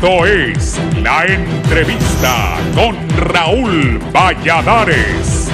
Esto es La Entrevista con Raúl Valladares.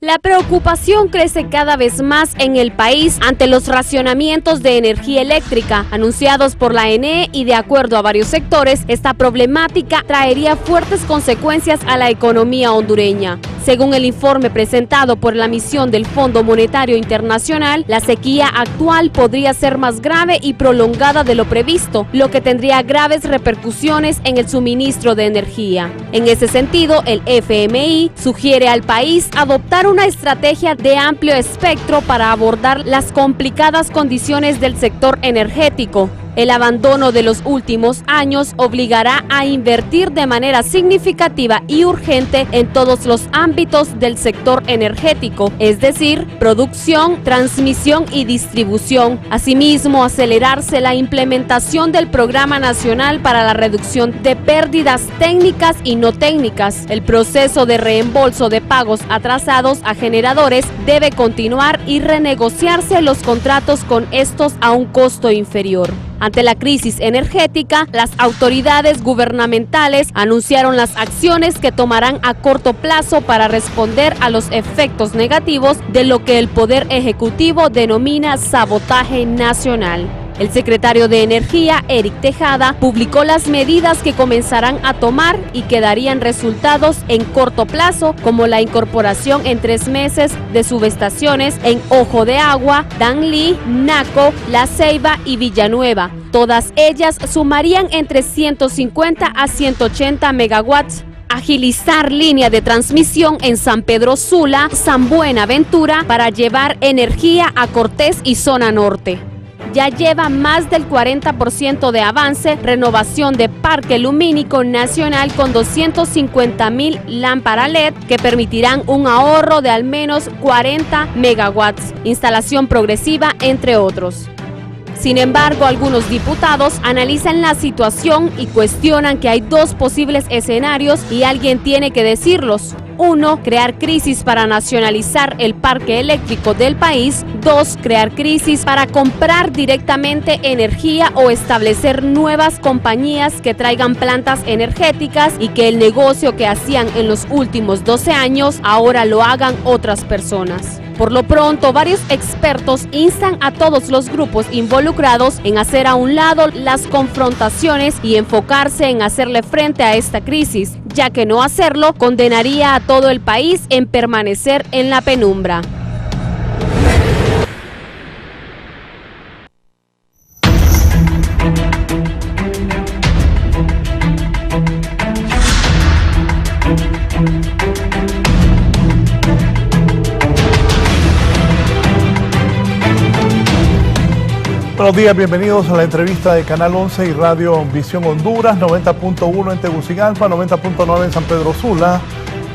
La preocupación crece cada vez más en el país ante los racionamientos de energía eléctrica anunciados por la ENEE y, de acuerdo a varios sectores, esta problemática traería fuertes consecuencias a la economía hondureña. Según el informe presentado por la misión del Fondo Monetario Internacional, la sequía actual podría ser más grave y prolongada de lo previsto, lo que tendría graves repercusiones en el suministro de energía. En ese sentido, el FMI sugiere al país adoptar una estrategia de amplio espectro para abordar las complicadas condiciones del sector energético. El abandono de los últimos años obligará a invertir de manera significativa y urgente en todos los ámbitos del sector energético, es decir, producción, transmisión y distribución. Asimismo, acelerarse la implementación del Programa Nacional para la Reducción de Pérdidas Técnicas y No Técnicas. El proceso de reembolso de pagos atrasados a generadores debe continuar y renegociarse los contratos con estos a un costo inferior. Ante la crisis energética, las autoridades gubernamentales anunciaron las acciones que tomarán a corto plazo para responder a los efectos negativos de lo que el Poder Ejecutivo denomina sabotaje nacional. El secretario de Energía, Eric Tejada, publicó las medidas que comenzarán a tomar y que darían resultados en corto plazo, como la incorporación en 3 meses de subestaciones en Ojo de Agua, Danlí, Naco, La Ceiba y Villanueva. Todas ellas sumarían entre 150 a 180 megawatts. Agilizar línea de transmisión en San Pedro Sula, San Buenaventura, para llevar energía a Cortés y zona norte. Ya lleva más del 40% de avance, renovación de parque lumínico nacional con 250,000 lámparas LED que permitirán un ahorro de al menos 40 megawatts, instalación progresiva, entre otros. Sin embargo, algunos diputados analizan la situación y cuestionan que hay 2 posibles escenarios y alguien tiene que decirlos. 1. Crear crisis para nacionalizar el parque eléctrico del país. 2. Crear crisis para comprar directamente energía o establecer nuevas compañías que traigan plantas energéticas y que el negocio que hacían en los últimos 12 años ahora lo hagan otras personas. Por lo pronto, varios expertos instan a todos los grupos involucrados en hacer a un lado las confrontaciones y enfocarse en hacerle frente a esta crisis, ya que no hacerlo condenaría a todo el país en permanecer en la penumbra. Buenos días, bienvenidos a la entrevista de Canal 11 y Radio Visión Honduras, 90.1 en Tegucigalpa, 90.9 en San Pedro Sula,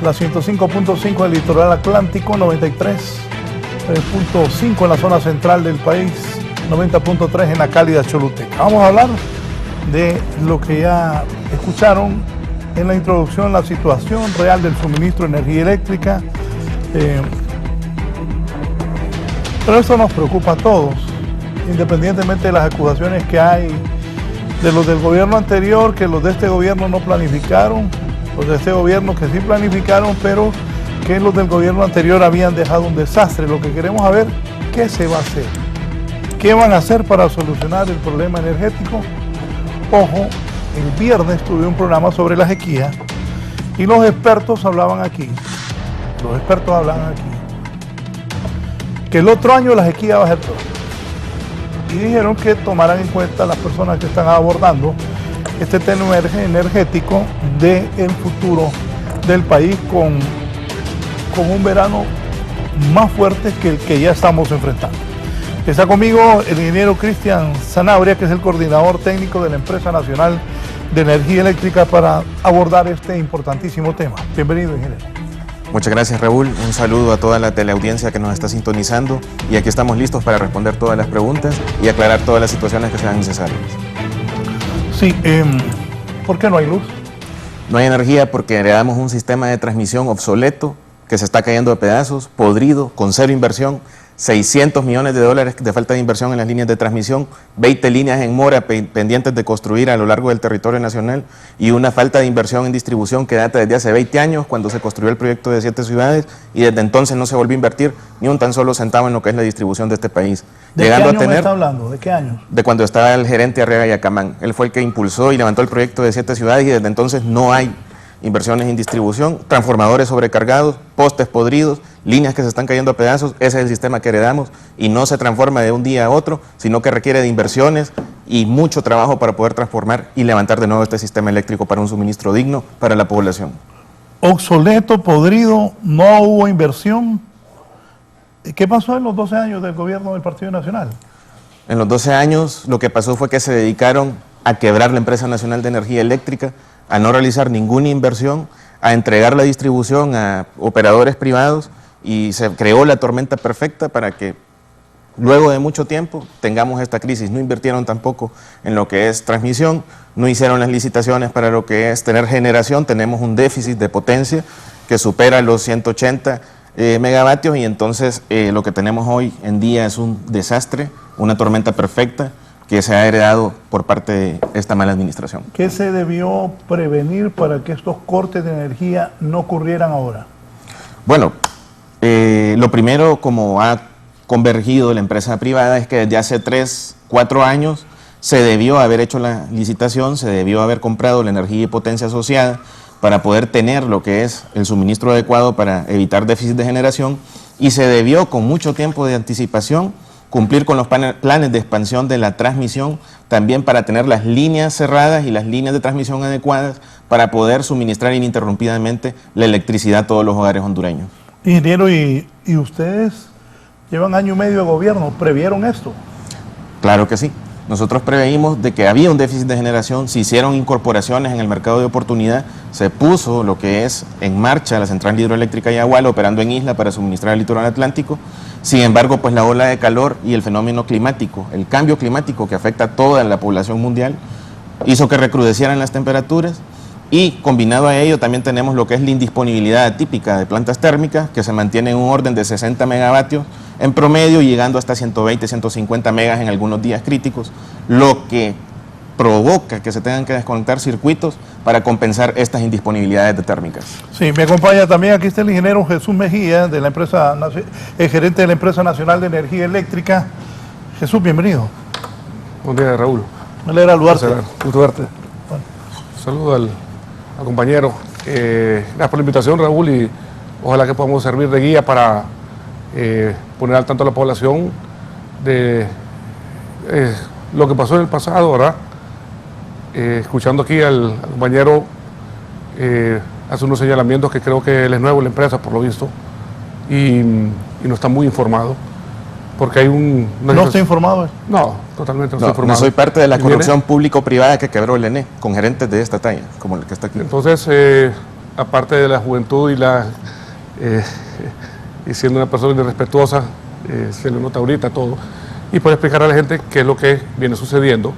la 105.5 en el litoral atlántico, 93.5 en la zona central del país, 90.3 en la cálida Choluteca. Vamos a hablar de lo que ya escucharon en la introducción, la situación real del suministro de energía eléctrica. Pero eso nos preocupa a todos, independientemente de las acusaciones que hay de los del gobierno anterior, que los de este gobierno no planificaron, los de este gobierno que sí planificaron, pero que los del gobierno anterior habían dejado un desastre. Lo que queremos saber, ¿qué se va a hacer? ¿Qué van a hacer para solucionar el problema energético? Ojo, el viernes tuve un programa sobre la sequía y los expertos hablaban aquí, que el otro año la sequía va a ser peor. Y dijeron que tomaran en cuenta las personas que están abordando este tema energético del futuro del país con un verano más fuerte que el que ya estamos enfrentando. Está conmigo el ingeniero Cristian Sanabria, que es el coordinador técnico de la Empresa Nacional de Energía Eléctrica, para abordar este importantísimo tema. Bienvenido, ingeniero. Muchas gracias, Raúl. Un saludo a toda la teleaudiencia que nos está sintonizando y aquí estamos listos para responder todas las preguntas y aclarar todas las situaciones que sean necesarias. Sí, ¿por qué no hay luz? No hay energía porque heredamos un sistema de transmisión obsoleto que se está cayendo de pedazos, podrido, con cero inversión, 600 millones de dólares de falta de inversión en las líneas de transmisión, 20 líneas en mora pendientes de construir a lo largo del territorio nacional y una falta de inversión en distribución que data desde hace 20 años cuando se construyó el proyecto de 7 ciudades y desde entonces no se volvió a invertir ni un tan solo centavo en lo que es la distribución de este país. ¿De qué año me está hablando? ¿De qué años? De cuando estaba el gerente Arriaga Yacamán. Él fue el que impulsó y levantó el proyecto de 7 ciudades y desde entonces no hay inversiones en distribución, transformadores sobrecargados, postes podridos, líneas que se están cayendo a pedazos. Ese es el sistema que heredamos y no se transforma de un día a otro, sino que requiere de inversiones y mucho trabajo para poder transformar y levantar de nuevo este sistema eléctrico para un suministro digno para la población. Obsoleto, podrido, no hubo inversión. ¿Qué pasó en los 12 años del gobierno del Partido Nacional? En los 12 años lo que pasó fue que se dedicaron a quebrar la Empresa Nacional de Energía Eléctrica, a no realizar ninguna inversión, a entregar la distribución a operadores privados y se creó la tormenta perfecta para que luego de mucho tiempo tengamos esta crisis. No invirtieron tampoco en lo que es transmisión, no hicieron las licitaciones para lo que es tener generación, tenemos un déficit de potencia que supera los 180 megavatios y entonces lo que tenemos hoy en día es un desastre, una tormenta perfecta que se ha heredado por parte de esta mala administración. ¿Qué se debió prevenir para que estos cortes de energía no ocurrieran ahora? Bueno, lo primero, como ha convergido la empresa privada, es que desde hace 3, 4 años se debió haber hecho la licitación, se debió haber comprado la energía y potencia asociada para poder tener lo que es el suministro adecuado para evitar déficit de generación y se debió con mucho tiempo de anticipación cumplir con los planes de expansión de la transmisión, también para tener las líneas cerradas y las líneas de transmisión adecuadas para poder suministrar ininterrumpidamente la electricidad a todos los hogares hondureños. Ingeniero, ¿y ustedes llevan año y medio de gobierno? ¿Previeron esto? Claro que sí. Nosotros preveímos de que había un déficit de generación, se hicieron incorporaciones en el mercado de oportunidad, se puso lo que es en marcha la central hidroeléctrica Yaguala operando en isla para suministrar el litoral atlántico. Sin embargo, pues la ola de calor y el fenómeno climático, el cambio climático que afecta a toda la población mundial, hizo que recrudecieran las temperaturas y combinado a ello también tenemos lo que es la indisponibilidad atípica de plantas térmicas que se mantiene en un orden de 60 megavatios en promedio, llegando hasta 120, 150 megas en algunos días críticos, lo que provoca que se tengan que desconectar circuitos para compensar estas indisponibilidades de térmicas. Sí, me acompaña también, aquí está el ingeniero Jesús Mejía, de la empresa, el gerente de la Empresa Nacional de Energía Eléctrica. Jesús, bienvenido. Buen día, Raúl. Me alegra saludarte. Gusto verte. Bueno. Saludo al compañero. Gracias por la invitación, Raúl, y ojalá que podamos servir de guía para poner al tanto a la población de lo que pasó en el pasado, ¿verdad? Escuchando aquí al compañero, hace unos señalamientos que creo que él es nuevo en la empresa, por lo visto, y no está muy informado, porque hay un... ¿No está informado? No, totalmente no está informado. No soy parte de la corrupción público-privada que quebró el ENE, con gerentes de esta talla, como el que está aquí. Entonces, aparte de la juventud y siendo una persona irrespetuosa, se le nota ahorita todo, y puede explicar a la gente qué es lo que viene sucediendo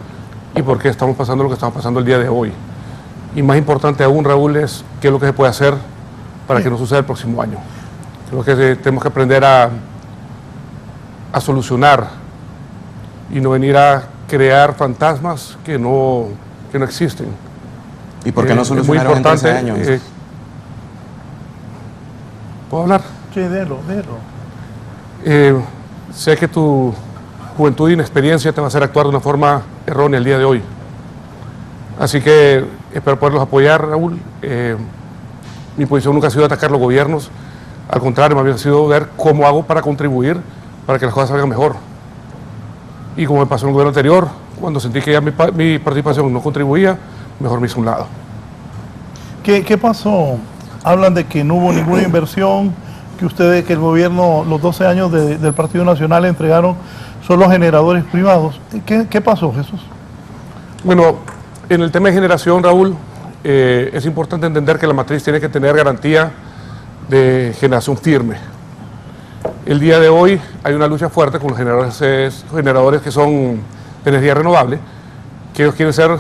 y por qué estamos pasando lo que estamos pasando el día de hoy. Y más importante aún, Raúl, es qué es lo que se puede hacer para que no suceda el próximo año. Creo que tenemos que aprender a solucionar y no venir a crear fantasmas que no existen. ¿Y por qué no solucionaron en 13 años? ¿Puedo hablar? Sí, délo. Sé que tu juventud e inexperiencia te va a hacer actuar de una forma errónea el día de hoy. Así que espero poderlos apoyar, Raúl. Mi posición nunca ha sido atacar los gobiernos, al contrario, más bien ha sido ver cómo hago para contribuir para que las cosas salgan mejor. Y como me pasó en el gobierno anterior, cuando sentí que ya mi participación no contribuía, mejor me hice a un lado. ¿Qué pasó? Hablan de que no hubo ninguna inversión, que el gobierno, los 12 años del Partido Nacional entregaron solo generadores privados. ¿Qué pasó, Jesús? Bueno, en el tema de generación, Raúl, es importante entender que la matriz tiene que tener garantía de generación firme. El día de hoy hay una lucha fuerte con los generadores que son de energía renovable, que ellos quieren ser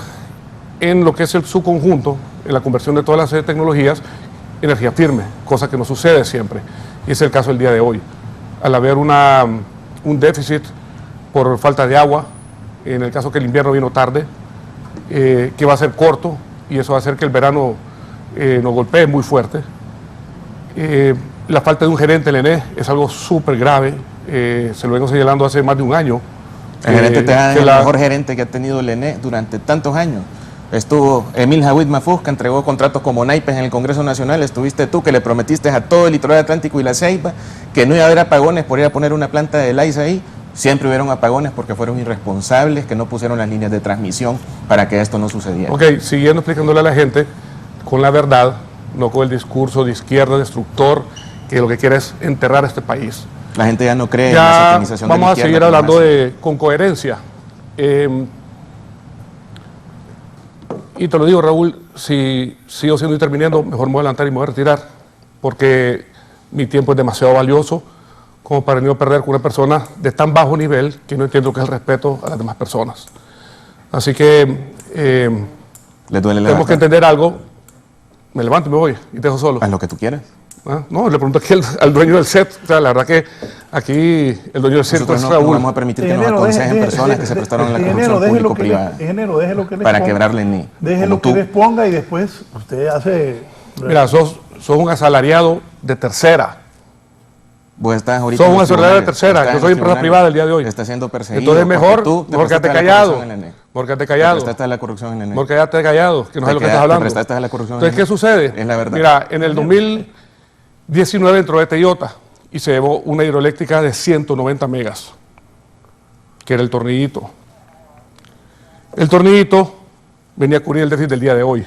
en lo que es su conjunto, en la conversión de todas las tecnologías, energía firme, cosa que no sucede siempre. Y es el caso del día de hoy. Al haber un déficit por falta de agua, en el caso que el invierno vino tarde, que va a ser corto, y eso va a hacer que el verano nos golpee muy fuerte. La falta de un gerente del ENE es algo súper grave, se lo vengo señalando hace más de un año. El gerente Tejada es el mejor gerente que ha tenido el ENE durante tantos años. Estuvo Emil Jawid Mahfouz, que entregó contratos como naipes en el Congreso Nacional. Estuviste tú, que le prometiste a todo el litoral atlántico y la Ceiba que no iba a haber apagones por ir a poner una planta de LAIS ahí. Siempre hubieron apagones porque fueron irresponsables, que no pusieron las líneas de transmisión para que esto no sucediera. Ok, siguiendo explicándole a la gente con la verdad, no con el discurso de izquierda destructor, que lo que quiere es enterrar a este país. La gente ya no cree en Ya la satanización de la vamos a izquierda seguir como hablando nace. con coherencia. Y te lo digo, Raúl, si sigo siendo interviniendo, mejor me voy a adelantar y me voy a retirar, porque mi tiempo es demasiado valioso como para no perder con una persona de tan bajo nivel que no entiendo lo que es el respeto a las demás personas. Así que ¿Le duele la tenemos que verdad? entender algo. Me levanto y me voy y te dejo solo. Haz lo que tú quieras. ¿Ah? No, le pregunto aquí al dueño del set. O sea, la verdad que aquí el dueño del circo Nosotros es no Raúl. vamos a permitir que nos aconsejen personas que se prestaron a la corrupción público-privada Ingeniero, deje lo que les para ponga. quebrarle el NI. Deje como lo que tú. les ponga y después usted hace... Mira, sos un asalariado de tercera. Vos estás ahorita Sos en un los asalariado de tribunales, tercera. estás Yo en soy los empresa tribunales, privada el día de hoy. Estás siendo perseguido. Entonces mejor, porque tú te mejor quédate prestaste a la callado. corrupción en el NE. Mejor quédate Te callado. prestaste a la corrupción en el NE. Mejor quédate callado, que no sé lo que estás Te hablando. prestaste a la corrupción en Entonces, el ¿qué sucede? Es la verdad. Mira, en el 2019 entró de Teyota y se llevó una hidroeléctrica de 190 megas, que era el tornillito. El tornillito venía a cubrir el déficit del día de hoy.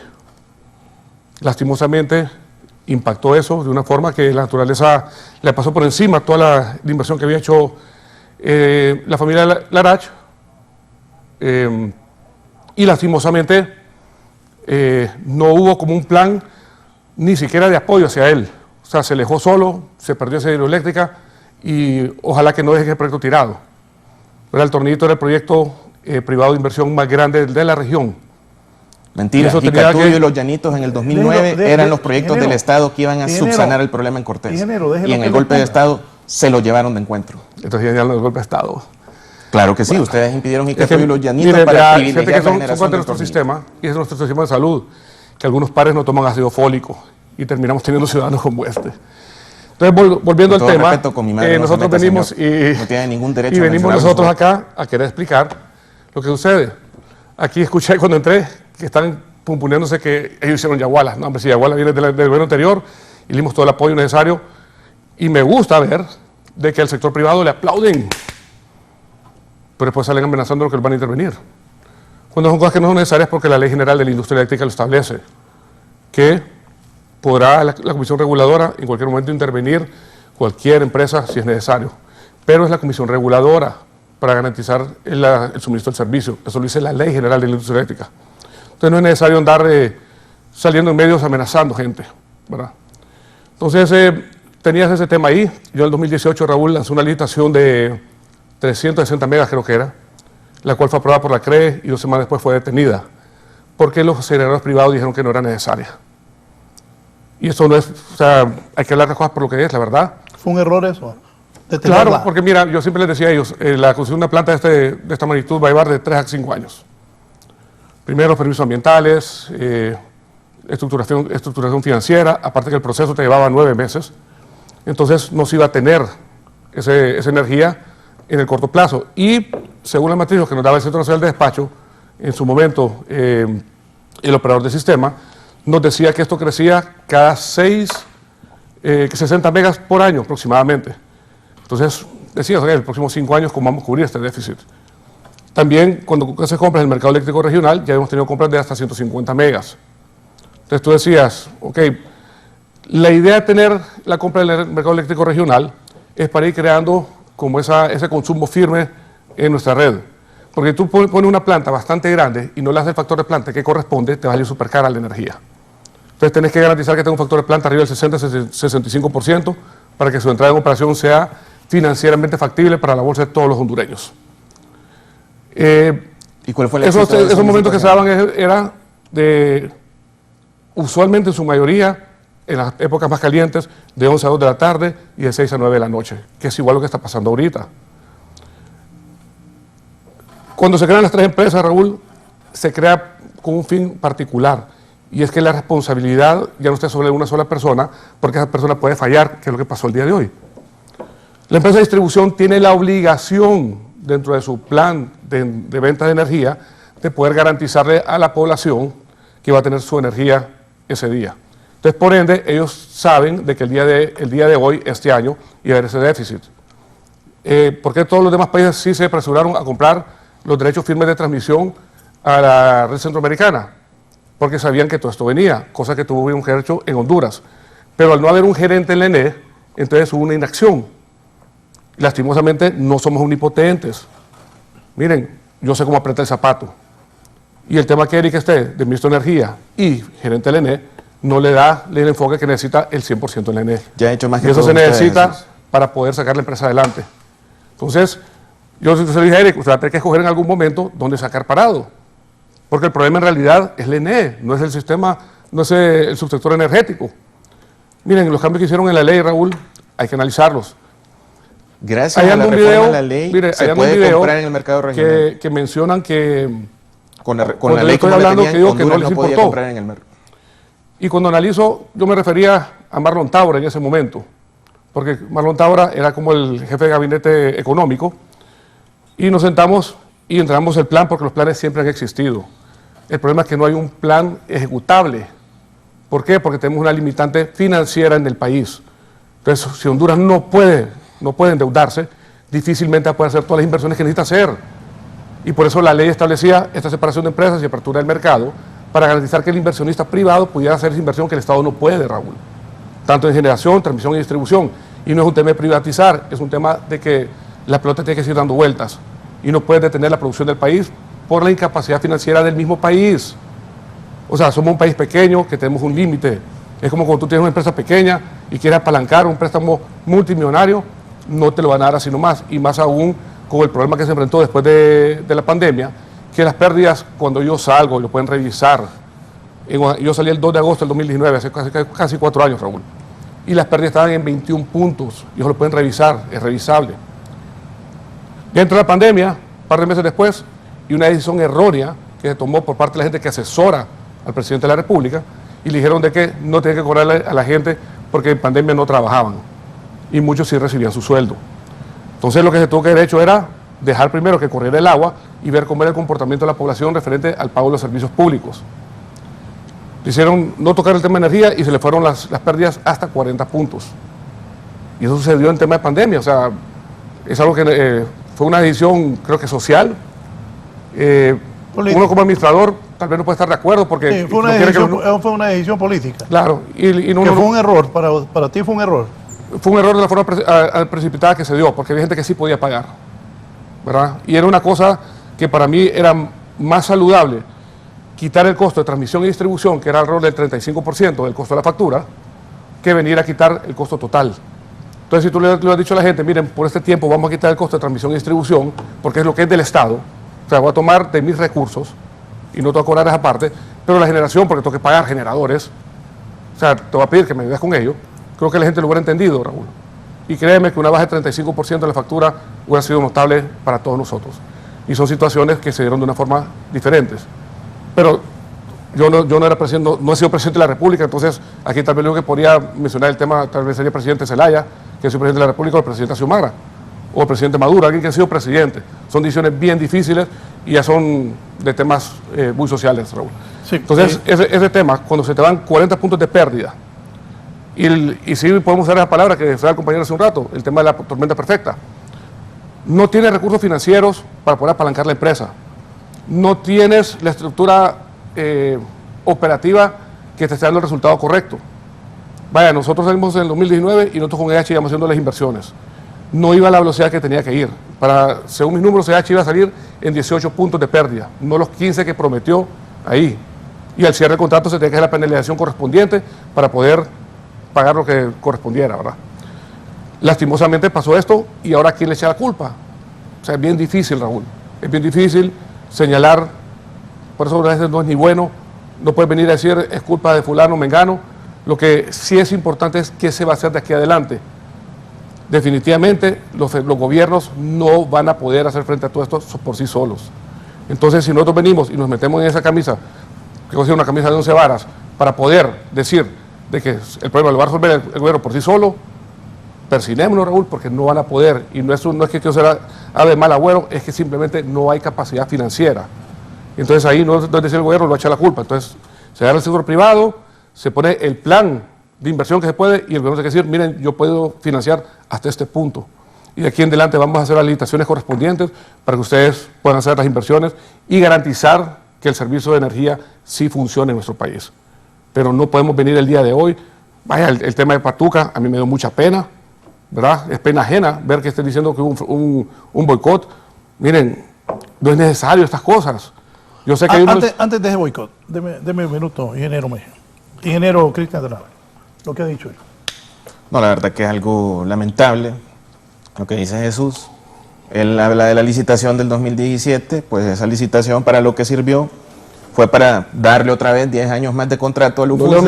Lastimosamente impactó eso de una forma que la naturaleza le pasó por encima toda la inversión que había hecho la familia Larach, y lastimosamente no hubo como un plan ni siquiera de apoyo hacia él. O sea, se alejó solo, se perdió esa hidroeléctrica y ojalá que no deje el proyecto tirado. Pero el tornillito era el proyecto privado de inversión más grande de la región. Mentira, Eso tenía Jicatuyo que- y Los Llanitos en el 2009 eran los proyectos del Estado que iban a subsanar el problema en Cortés. ingeniero, déjelo Y en que el le golpe de ponga. Estado se lo llevaron de encuentro. Entonces ya no el golpe de Estado. Claro que sí, ustedes impidieron Es Jicatuyo y Los Llanitos mire, para vea, fíjate privilegiar que la son generación parte de del nuestro tornillo. sistema, y es nuestro sistema de salud, que algunos padres no toman ácido fólico y terminamos teniendo ciudadanos como este. Entonces, volviendo al Con todo tema, respeto, con mi madre no se nosotros meta, venimos señor. No tiene ningún derecho y a venimos mencionar nosotros su- acá a querer explicar lo que sucede. Aquí escuché cuando entré que están pumpuneándose que ellos hicieron Yaguala. No, hombre, si Yaguala viene del gobierno anterior y le dimos todo el apoyo necesario. Y me gusta ver de que al sector privado le aplauden, pero después salen amenazando lo que van a intervenir. Cuando son cosas que no son necesarias porque la Ley General de la Industria Eléctrica lo establece, que podrá la Comisión Reguladora en cualquier momento intervenir cualquier empresa si es necesario. Pero es la Comisión Reguladora para garantizar el suministro del servicio. Eso lo dice la Ley General de la Industria Eléctrica. Entonces no es necesario andar saliendo en medios amenazando gente, ¿verdad? Entonces tenías ese tema ahí. Yo en el 2018, Raúl, lanzó una licitación de 360 megas, creo que era, la cual fue aprobada por la CRE y 2 semanas después fue detenida, porque los aceleradores privados dijeron que no era necesaria. Y eso no es, o sea, hay que hablar de las cosas por lo que es, la verdad. Fue un error eso. Claro, detenerla. porque mira, yo siempre les decía a ellos, la construcción de una planta de esta magnitud va a llevar de 3 a 5 años. Primero, los permisos ambientales, estructuración financiera, aparte que el proceso te llevaba 9 meses. Entonces no se iba a tener esa energía en el corto plazo. Y según las matrices que nos daba el Centro Nacional de Despacho, en su momento el operador del sistema nos decía que esto crecía cada 60 megas por año aproximadamente. Entonces decía, en los próximos 5 años, ¿cómo vamos a cubrir este déficit? También cuando se compra en el mercado eléctrico regional, ya hemos tenido compras de hasta 150 megas. Entonces tú decías, ok, la idea de tener la compra del mercado eléctrico regional es para ir creando como ese consumo firme en nuestra red. Porque tú pones una planta bastante grande y no le das el factor de planta que corresponde, te va a salir súper cara la energía. Entonces tenés que garantizar que tenga un factor de planta arriba del 60-65% para que su entrada en operación sea financieramente factible para la bolsa de todos los hondureños. ¿Y cuál fue el éxito Esos de esa momentos que se licitación? daban era de, usualmente en su mayoría, en las épocas más calientes, de 11 a 2 de la tarde y de 6 a 9 de la noche, que es igual lo que está pasando ahorita. Cuando se crean las 3 empresas, Raúl, se crea con un fin particular, y es que la responsabilidad ya no esté sobre una sola persona, porque esa persona puede fallar, que es lo que pasó el día de hoy. La empresa de distribución tiene la obligación, dentro de su plan de venta de energía, de poder garantizarle a la población que va a tener su energía ese día. Entonces, por ende, ellos saben de que el día de hoy, este año, iba a haber ese déficit. ¿Por qué todos los demás países sí se apresuraron a comprar los derechos firmes de transmisión a la red centroamericana? Porque sabían que todo esto venía, cosa que tuvo un hecho en Honduras. Pero al no haber un gerente en la ENE, entonces hubo una inacción. Lastimosamente, no somos omnipotentes. Miren, yo sé cómo apretar el zapato. Y el tema que Eric esté de ministro de Energía y gerente de la ENE no le da el enfoque que necesita el 100% en la ENE. Ya he hecho más que y eso todos se necesita ustedes. para poder sacar la empresa adelante. Entonces, yo se le dije a Eric, usted va a tener que escoger en algún momento dónde sacar parado. Porque el problema en realidad es la ENE, no es el sistema, no es el subsector energético. Miren, los cambios que hicieron en la ley, Raúl, hay que analizarlos. Gracias Hay a la algún reforma video, de la ley, mire, hay se algún puede video comprar en el mercado regional. que mencionan que, Con la porque ley estoy como la hablando tenían, que digo que Honduras no les no podía importó. comprar en el mercado. y cuando analizo, yo me refería a Marlon Taura en ese momento, porque Marlon Taura era como el jefe de gabinete económico, y nos sentamos y entregamos el plan porque los planes siempre han existido. El problema es que no hay un plan ejecutable. ¿Por qué? Porque tenemos una limitante financiera en el país. Entonces, si Honduras no puede endeudarse, difícilmente va a poder hacer todas las inversiones que necesita hacer. Y por eso la ley establecía esta separación de empresas y apertura del mercado para garantizar que el inversionista privado pudiera hacer esa inversión que el Estado no puede, Raúl. Tanto en generación, transmisión y distribución. Y no es un tema de privatizar, es un tema de que la pelota tiene que seguir dando vueltas. Y no puede detener la producción del país por la incapacidad financiera del mismo país. O sea, somos un país pequeño que tenemos un límite. Es como cuando tú tienes una empresa pequeña y quieres apalancar un préstamo multimillonario, no te lo van a dar así nomás. Y más aún con el problema que se enfrentó después de la pandemia, que las pérdidas, cuando yo salgo, y lo pueden revisar. Yo salí el 2 de agosto del 2019, hace casi 4 años, Raúl. Y las pérdidas estaban en 21 puntos. Ellos lo pueden revisar, es revisable. Dentro de la pandemia, un par de meses después, y una decisión errónea que se tomó por parte de la gente que asesora al presidente de la República, y le dijeron de que no tenía que cobrarle a la gente porque en pandemia no trabajaban. Y muchos sí recibían su sueldo. Entonces lo que se tuvo que haber hecho era dejar primero que corriera el agua y ver cómo era el comportamiento de la población referente al pago de los servicios públicos. Hicieron no tocar el tema de energía y se le fueron las pérdidas hasta 40 puntos. Y eso sucedió en tema de pandemia. O sea, es algo que fue una decisión, creo que social. Uno como administrador tal vez no puede estar de acuerdo porque... Sí, fue, fue una decisión política. Claro. Y no, que fue un error, para ti fue un error. Fue un error de la forma precipitada que se dio, porque había gente que sí podía pagar, ¿verdad? Y era una cosa que para mí era más saludable quitar el costo de transmisión y distribución, que era alrededor del 35% del costo de la factura, que venir a quitar el costo total. Entonces, si tú le has dicho a la gente, miren, por este tiempo vamos a quitar el costo de transmisión y distribución, porque es lo que es del Estado, o sea, voy a tomar de mis recursos y no te voy a cobrar esa parte, pero la generación, porque tengo que pagar generadores, o sea, te voy a pedir que me ayudes con ello. Creo que la gente lo hubiera entendido, Raúl. Y créeme que una baja de 35% de la factura hubiera sido notable para todos nosotros. Y son situaciones que se dieron de una forma diferentes. Pero yo no era presidente, no he sido presidente de la República, entonces aquí tal vez lo que podría mencionar el tema, tal vez sería el presidente Zelaya, que es el presidente de la República, o el presidente Xiomara, o el presidente Maduro, alguien que ha sido presidente. Son decisiones bien difíciles y ya son de temas muy sociales, Raúl. Sí, entonces, ese tema, cuando se te van 40 puntos de pérdida, y sí podemos usar esa palabra que usaba el compañero hace un rato, el tema de la tormenta perfecta. No tienes recursos financieros para poder apalancar la empresa. No tienes la estructura operativa que te esté dando el resultado correcto. Vaya, nosotros salimos en el 2019 y nosotros con EH íbamos haciendo las inversiones. No iba a la velocidad que tenía que ir. Según mis números, EH iba a salir en 18 puntos de pérdida, no los 15 que prometió ahí. Y al cierre del contrato se tenía que hacer la penalización correspondiente para poder pagar lo que correspondiera, ¿verdad? Lastimosamente pasó esto y ahora ¿quién le echa la culpa? O sea, es bien difícil, Raúl. Es bien difícil señalar, por eso a veces no es ni bueno, no puedes venir a decir es culpa de fulano, mengano, Lo que sí es importante es qué se va a hacer de aquí adelante. Definitivamente los gobiernos no van a poder hacer frente a todo esto por sí solos. Entonces, si nosotros venimos y nos metemos en esa camisa, que va a ser una camisa de 11 varas, para poder decir de que el problema lo va a resolver el gobierno por sí solo, persinémonos, Raúl, porque no van a poder. Y no es que yo sea de mal agüero, es que simplemente no hay capacidad financiera. Entonces ahí no es decir el gobierno, lo va a echar la culpa. Entonces se agarra el sector privado, se pone el plan de inversión que se puede y el gobierno tiene que decir, miren, yo puedo financiar hasta este punto. Y de aquí en adelante vamos a hacer las licitaciones correspondientes para que ustedes puedan hacer las inversiones y garantizar que el servicio de energía sí funcione en nuestro país. Pero no podemos venir el día de hoy. Vaya, el tema de Patuca, a mí me dio mucha pena, ¿verdad? Es pena ajena ver que estén diciendo que hubo un boicot. Miren, no es necesario estas cosas. Yo sé que antes de ese boicot, deme un minuto, ingeniero Mejía. Ingeniero Cristian de la Vega, lo que ha dicho él. No, la verdad que es algo lamentable lo que dice Jesús. Él habla de la licitación del 2017, pues esa licitación para lo que sirvió fue para darle otra vez 10 años más de contrato a Lufusa,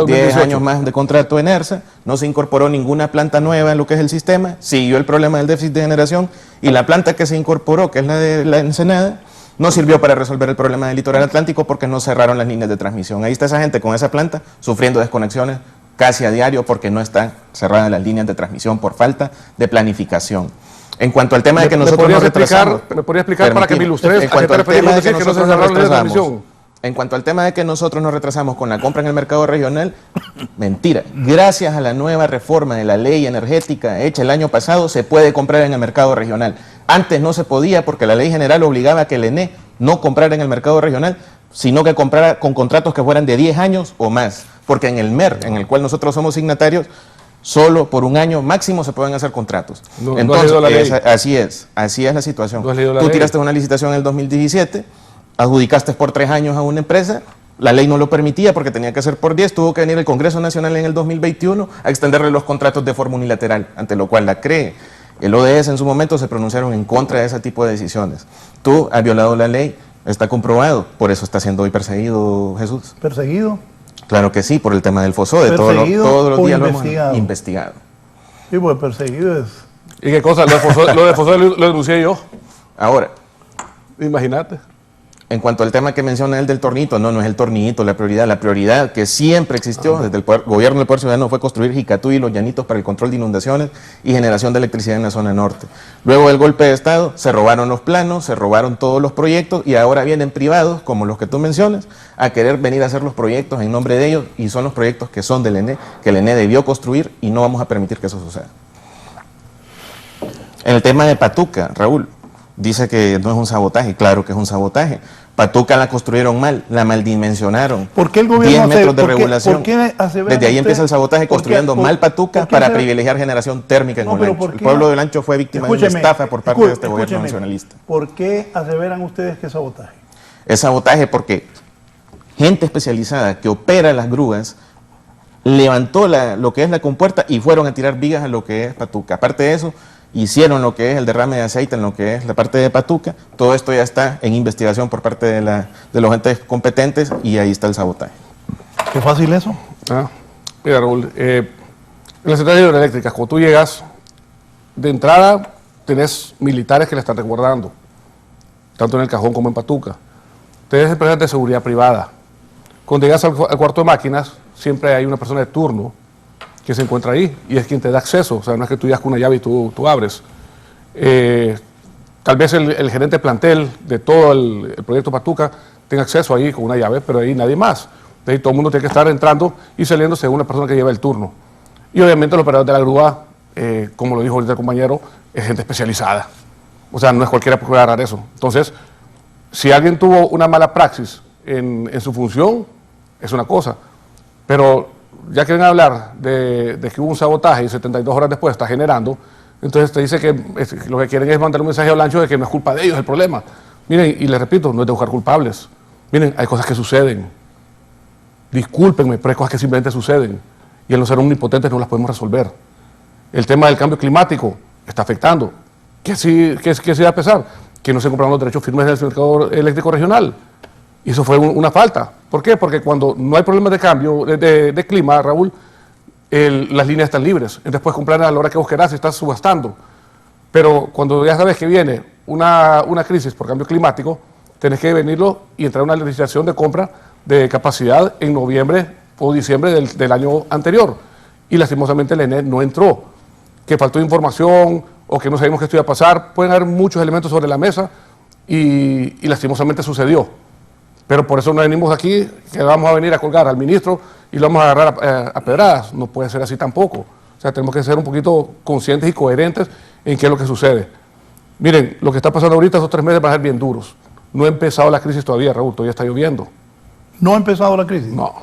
10 años más de contrato a ENERSA, no se incorporó ninguna planta nueva en lo que es el sistema, siguió el problema del déficit de generación y la planta que se incorporó, que es la de la Ensenada, no sirvió para resolver el problema del litoral atlántico porque no cerraron las líneas de transmisión. Ahí está esa gente con esa planta sufriendo desconexiones casi a diario porque no están cerradas las líneas de transmisión por falta de planificación. En cuanto al tema de que nosotros nos retrasamos... ¿Me podría explicar para que me ilustres a qué te referimos decir que no se cerraron las líneas de transmisión? En cuanto al tema de que nosotros nos retrasamos con la compra en el mercado regional, mentira. Gracias a la nueva reforma de la ley energética hecha el año pasado, se puede comprar en el mercado regional. Antes no se podía porque la ley general obligaba a que el ENE no comprara en el mercado regional, sino que comprara con contratos que fueran de 10 años o más. Porque en el MER, en el cual nosotros somos signatarios, solo por un año máximo se pueden hacer contratos. Entonces, así es la situación. Tú tiraste una licitación en el 2017, adjudicaste por 3 años a una empresa, la ley no lo permitía porque tenía que ser por 10, tuvo que venir el Congreso Nacional en el 2021 a extenderle los contratos de forma unilateral, ante lo cual la CRE, el ODS en su momento se pronunciaron en contra de ese tipo de decisiones. Tú has violado la ley, está comprobado, por eso está siendo hoy perseguido, Jesús. ¿Perseguido? Claro que sí, por el tema del FOSODE, todos los días lo hemos investigado. Sí, pues perseguido es... ¿Y qué cosa? Lo de FOSODE lo denuncié yo. Ahora, imagínate. En cuanto al tema que menciona él del tornito, no es el tornito la prioridad que siempre existió desde el gobierno del Poder Ciudadano fue construir Jicatú y Los Llanitos para el control de inundaciones y generación de electricidad en la zona norte. Luego del golpe de Estado se robaron los planos, se robaron todos los proyectos y ahora vienen privados, como los que tú mencionas, a querer venir a hacer los proyectos en nombre de ellos y son los proyectos que son del ENE, que el ENE debió construir y no vamos a permitir que eso suceda. En el tema de Patuca, Raúl, dice que no es un sabotaje, claro que es un sabotaje. Patuca la construyeron mal, la maldimensionaron. ¿Por qué el gobierno 10 metros de regulación. ¿por qué Desde ahí empieza el sabotaje construyendo mal Patuca para privilegiar generación térmica en Olancho. El pueblo de Olancho fue víctima de una estafa por parte de este gobierno nacionalista. ¿Por qué aseveran ustedes que es sabotaje? Es sabotaje porque gente especializada que opera las grúas levantó lo que es la compuerta y fueron a tirar vigas a lo que es Patuca. Aparte de eso, hicieron lo que es el derrame de aceite en lo que es la parte de Patuca. Todo esto ya está en investigación por parte de los entes competentes y ahí está el sabotaje. ¿Qué fácil eso? Mira, Raúl, en las centrales hidroeléctricas, cuando tú llegas, de entrada tenés militares que le están resguardando, tanto en el Cajón como en Patuca. Tenés empresas de seguridad privada. Cuando llegas al cuarto de máquinas, siempre hay una persona de turno que se encuentra ahí y es quien te da acceso, o sea, no es que tú llegas con una llave y tú abres. Tal vez el gerente de plantel de todo el proyecto Patuca tenga acceso ahí con una llave, pero ahí nadie más. De ahí todo el mundo tiene que estar entrando y saliendo según la persona que lleva el turno. Y obviamente el operador de la grúa, como lo dijo ahorita el compañero, es gente especializada. O sea, no es cualquiera que pueda agarrar eso. Entonces, si alguien tuvo una mala praxis en su función, es una cosa, pero ya quieren hablar de que hubo un sabotaje y 72 horas después está generando, entonces te dice que lo que quieren es mandar un mensaje a Olancho de que no es culpa de ellos el problema. Miren, y les repito, no es de buscar culpables. Miren, hay cosas que suceden. Discúlpenme, pero hay cosas que simplemente suceden. Y al no ser omnipotentes no las podemos resolver. El tema del cambio climático está afectando. ¿Qué sí va a pesar? Que no se compraron los derechos firmes del mercado eléctrico regional. Y eso fue una falta. ¿Por qué? Porque cuando no hay problemas de cambio de clima, Raúl, las líneas están libres. Entonces puedes comprar a la hora que vos querás y estás subastando. Pero cuando ya sabes que viene una crisis por cambio climático, tenés que venirlo y entrar a una legislación de compra de capacidad en noviembre o diciembre del año anterior. Y lastimosamente la ENE no entró. Que faltó información o que no sabíamos qué esto iba a pasar. Pueden haber muchos elementos sobre la mesa y lastimosamente sucedió. Pero por eso no venimos aquí, que vamos a venir a colgar al ministro y lo vamos a agarrar a pedradas. No puede ser así tampoco. O sea, tenemos que ser un poquito conscientes y coherentes en qué es lo que sucede. Miren, lo que está pasando ahorita, esos 3 meses van a ser bien duros. No ha empezado la crisis todavía, Raúl, todavía está lloviendo. ¿No ha empezado la crisis? No.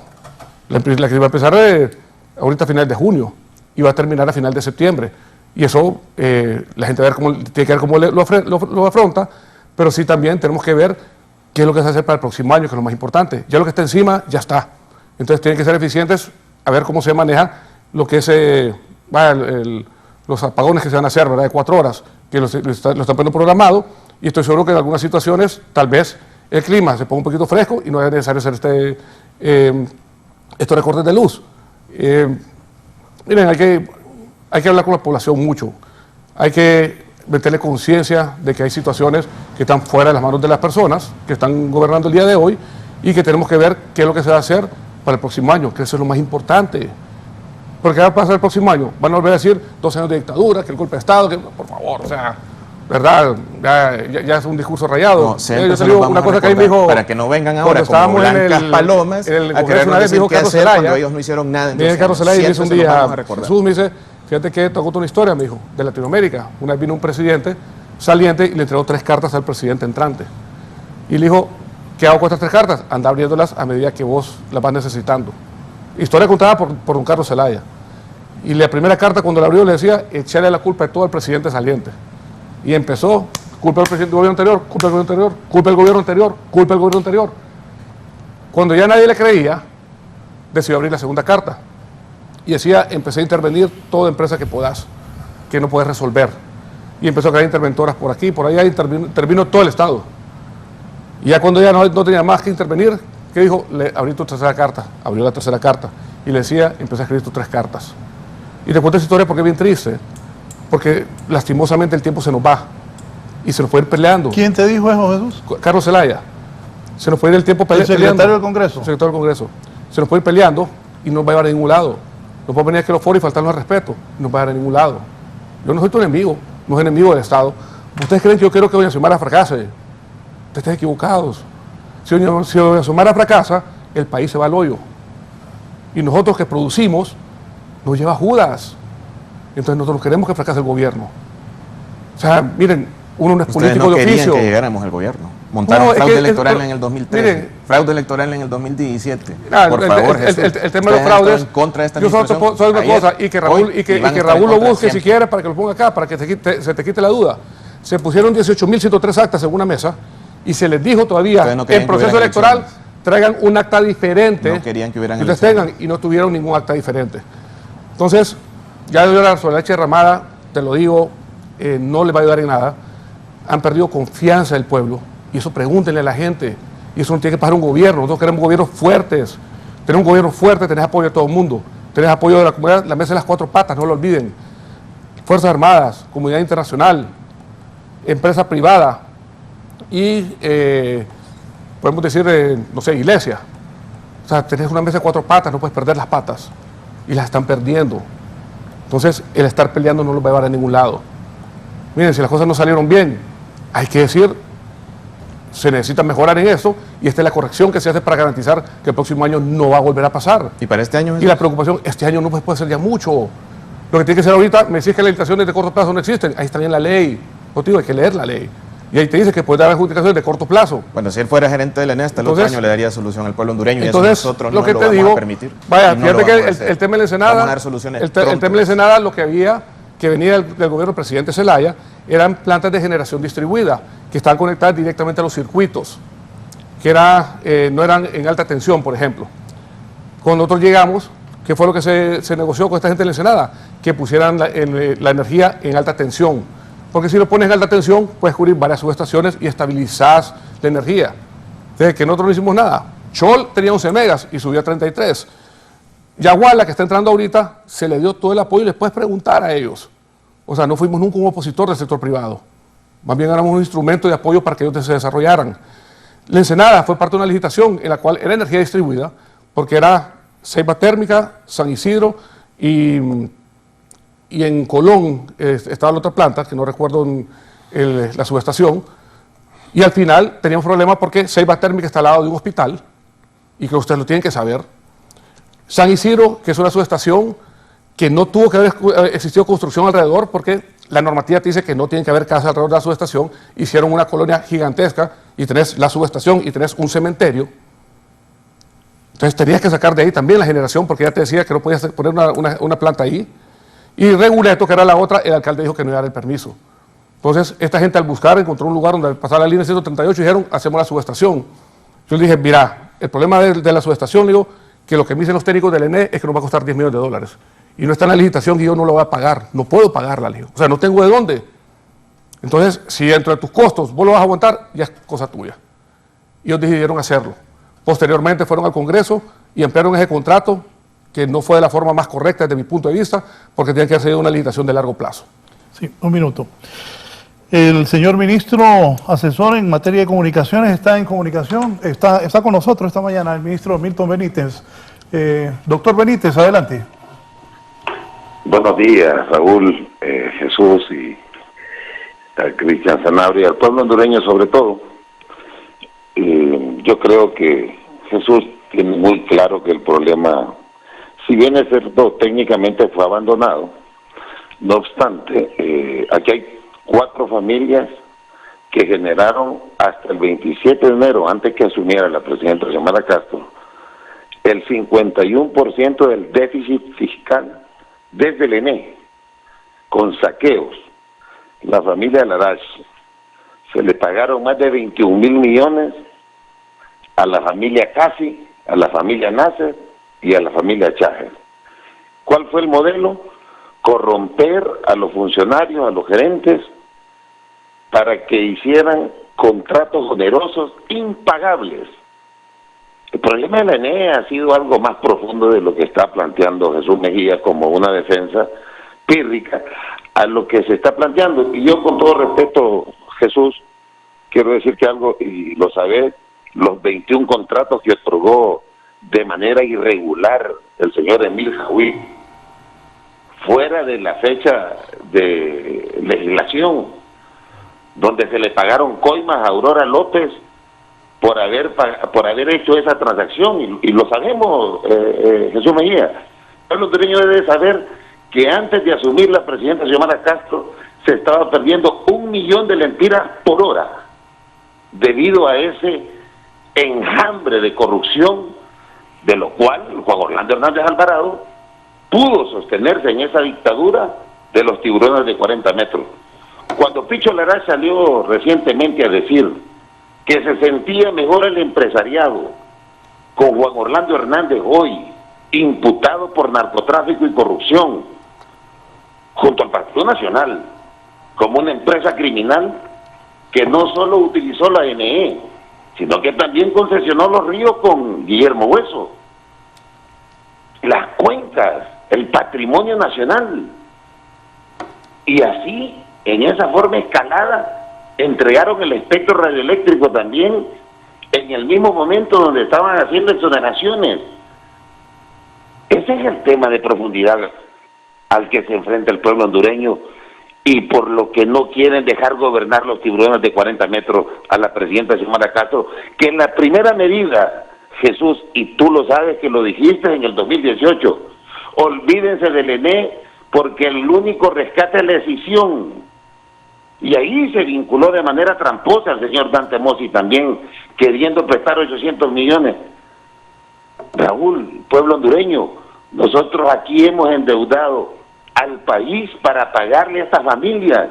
La crisis va a empezar ahorita a final de junio y va a terminar a final de septiembre. Y eso, la gente tiene que ver cómo lo afronta, pero sí también tenemos que ver qué es lo que se va a hacer para el próximo año, que es lo más importante. Ya lo que está encima, ya está. Entonces tienen que ser eficientes a ver cómo se maneja lo que es los apagones que se van a hacer, ¿verdad? De 4 horas, que lo están poniendo programado, y estoy seguro que en algunas situaciones tal vez el clima se ponga un poquito fresco y no es necesario hacer estos recortes de luz. Miren, hay que hablar con la población mucho, hay que meterle conciencia de que hay situaciones que están fuera de las manos de las personas que están gobernando el día de hoy y que tenemos que ver qué es lo que se va a hacer para el próximo año, que eso es lo más importante. Porque ¿qué va a pasar el próximo año? Van a volver a decir 2 años de dictadura, que el golpe de Estado, que por favor, o sea, ¿verdad? Ya es un discurso rayado. No, yo te digo una cosa que ahí me dijo, para que no vengan ahora como blancas palomas a querernos decir qué hacer cuando ellos no hicieron nada. Miguel Carlos Zelaya me dice un día, Jesús me dice, fíjate que te cuento una historia, me dijo, de Latinoamérica. Una vez vino un presidente saliente y le entregó 3 cartas al presidente entrante. Y le dijo, ¿qué hago con estas 3 cartas? Anda abriéndolas a medida que vos las vas necesitando. Historia contada por don Carlos Zelaya. Y la primera carta cuando la abrió le decía, echarle la culpa de todo al presidente saliente. Y empezó, culpa del presidente del gobierno anterior, culpa del gobierno anterior, culpa del gobierno anterior, culpa del gobierno anterior. Cuando ya nadie le creía, decidió abrir la segunda carta. Y decía, empecé a intervenir toda empresa que puedas, que no puedes resolver. Y empezó a crear interventoras por aquí, por allá, intervino todo el Estado. Y ya cuando ya no tenía más que intervenir, ¿qué dijo? Le abrí tu tercera carta, abrió la tercera carta. Y le decía, empecé a escribir tus 3 cartas. Y te cuento esa historia porque es bien triste, porque lastimosamente el tiempo se nos va y se nos puede ir peleando. ¿Quién te dijo eso, Jesús? Carlos Zelaya. Se nos puede ir el tiempo peleando. ¿El secretario del Congreso? El secretario del Congreso. Se nos puede ir peleando y no nos va a llevar a ningún lado. No puede venir aquí a los foros y faltarnos al respeto. No va a llevar a ningún lado. Yo no soy tu enemigo, no soy enemigo del Estado. ¿Ustedes creen que yo quiero que doña Xiomara fracase? Ustedes están equivocados. Si doña Xiomara fracasa, el país se va al hoyo. Y nosotros que producimos, nos lleva Judas. Entonces nosotros queremos que fracase el gobierno. O sea, miren, uno no es político de oficio. Ustedes no querían que llegáramos al gobierno. Montaron fraude electoral en el 2013, miren, fraude electoral en el 2017. Por favor, el tema de los fraudes, en contra de esta yo solo soy una cosa, y que Raúl lo busque si quiere para que lo ponga acá, para que se te quite la duda. Se pusieron 18.103 actas en una mesa y se les dijo todavía no en proceso electoral traigan un acta diferente. No querían que hubieran ustedes tengan y no tuvieron ningún acta diferente. Entonces, ya sobre la leche derramada, te lo digo, no les va a ayudar en nada. Han perdido confianza del pueblo. Y eso pregúntenle a la gente. Y eso no tiene que pasar un gobierno. Nosotros queremos gobiernos fuertes. Tener un gobierno fuerte, tenés apoyo de todo el mundo. Tenés apoyo de la comunidad, la mesa de las 4 patas, no lo olviden. Fuerzas Armadas, comunidad internacional, empresa privada y, podemos decir, no sé, iglesia. O sea, tenés una mesa de 4 patas, no puedes perder las patas. Y las están perdiendo. Entonces, el estar peleando no los va a llevar a ningún lado. Miren, si las cosas no salieron bien, hay que decir, se necesita mejorar en eso, y esta es la corrección que se hace para garantizar que el próximo año no va a volver a pasar. ¿Y para este año? Y la preocupación, este año no puede ser ya mucho. Lo que tiene que ser ahorita, me decís que las licitaciones de corto plazo no existen, ahí está bien la ley. Yo te digo, hay que leer la ley. Y ahí te dice que puede haber adjudicaciones de corto plazo. Bueno, si él fuera gerente de la ENE, el otro año le daría solución al pueblo hondureño, entonces, y eso nosotros lo no que lo te vamos digo, a permitir. Vaya, no fíjate que el tema de la Ensenada, vamos a dar soluciones el tema de la Ensenada, lo que había, que venía del gobierno del presidente Zelaya, eran plantas de generación distribuida, que estaban conectadas directamente a los circuitos, que no eran en alta tensión, por ejemplo. Cuando nosotros llegamos, ¿qué fue lo que se negoció con esta gente de la Ensenada? Que pusieran la energía en alta tensión. Porque si lo pones en alta tensión, puedes cubrir varias subestaciones y estabilizas la energía. de que nosotros no hicimos nada. Chol tenía 11 megas y subió a 33. Yaguala, que está entrando ahorita, se le dio todo el apoyo y les puedes preguntar a ellos. O sea, no fuimos nunca un opositor del sector privado. Más bien éramos un instrumento de apoyo para que ellos se desarrollaran. La Ensenada fue parte de una licitación en la cual era energía distribuida, porque era Ceiba Térmica, San Isidro y en Colón estaba la otra planta, que no recuerdo la subestación, y al final teníamos problemas porque Ceiba Térmica está al lado de un hospital, y que ustedes lo tienen que saber. San Isidro, que es una subestación que no tuvo que haber existido construcción alrededor, porque la normativa te dice que no tiene que haber casa alrededor de la subestación, hicieron una colonia gigantesca, y tenés la subestación y tenés un cementerio. Entonces tenías que sacar de ahí también la generación, porque ya te decía que no podías poner una planta ahí. Y Reguleto, que era la otra, el alcalde dijo que no iba a dar el permiso. Entonces, esta gente al buscar encontró un lugar donde pasar la línea 138 y dijeron, hacemos la subestación. Yo le dije, mira, el problema de la subestación, digo, que lo que me dicen los técnicos del ENE es que nos va a costar 10 millones de dólares. Y no está en la licitación y yo no lo voy a pagar. No puedo pagarla, le digo. O sea, no tengo de dónde. Entonces, si dentro de tus costos vos lo vas a aguantar, ya es cosa tuya. Y ellos decidieron hacerlo. Posteriormente fueron al Congreso y ampliaron ese contrato, que no fue de la forma más correcta desde mi punto de vista, porque tenía que haber sido una licitación de largo plazo. Sí, un minuto. El señor ministro asesor en materia de comunicaciones está en comunicación, está con nosotros esta mañana, el ministro Milton Benítez. Doctor Benítez, adelante. Buenos días, Raúl, Jesús y a Cristian Sanabria, al pueblo hondureño sobre todo. Yo creo que Jesús tiene muy claro que el problema, si bien es cierto, técnicamente fue abandonado, no obstante, aquí hay 4 familias que generaron hasta el 27 de enero, antes que asumiera la presidenta Xiomara Castro, el 51% del déficit fiscal desde el ENE, con saqueos. La familia Larache, se le pagaron más de 21 mil millones a la familia Casi, a la familia Nasser y a la familia Chájer. ¿Cuál fue el modelo? Corromper a los funcionarios, a los gerentes, para que hicieran contratos onerosos impagables. El problema de la ENE ha sido algo más profundo de lo que está planteando Jesús Mejía como una defensa pírrica a lo que se está planteando. Y yo, con todo respeto, Jesús, quiero decirte algo, y lo sabés, los 21 contratos que otorgó de manera irregular el señor Emil Jahuí, fuera de la fecha de legislación, donde se le pagaron coimas a Aurora López por haber hecho esa transacción, y lo sabemos, Jesús Mejía. El pueblo hondureño debe saber que antes de asumir la presidenta Xiomara Castro se estaba perdiendo 1 millón de lempiras por hora debido a ese enjambre de corrupción, de lo cual Juan Orlando Hernández Alvarado pudo sostenerse en esa dictadura de los tiburones de 40 metros. Cuando Picho Larache salió recientemente a decir que se sentía mejor el empresariado con Juan Orlando Hernández hoy, imputado por narcotráfico y corrupción, junto al Partido Nacional, como una empresa criminal que no solo utilizó la NE, sino que también concesionó los ríos con Guillermo Hueso, las cuencas, el patrimonio nacional, y así, en esa forma escalada, entregaron el espectro radioeléctrico también en el mismo momento donde estaban haciendo exoneraciones. Ese es el tema de profundidad al que se enfrenta el pueblo hondureño, y por lo que no quieren dejar gobernar los tiburones de 40 metros a la presidenta Xiomara Castro, que en la primera medida, Jesús, y tú lo sabes que lo dijiste en el 2018, olvídense del ENE porque el único rescate es la decisión. Y ahí se vinculó de manera tramposa al señor Dante Mossi también, queriendo prestar 800 millones. Raúl, pueblo hondureño, nosotros aquí hemos endeudado al país para pagarle a estas familias.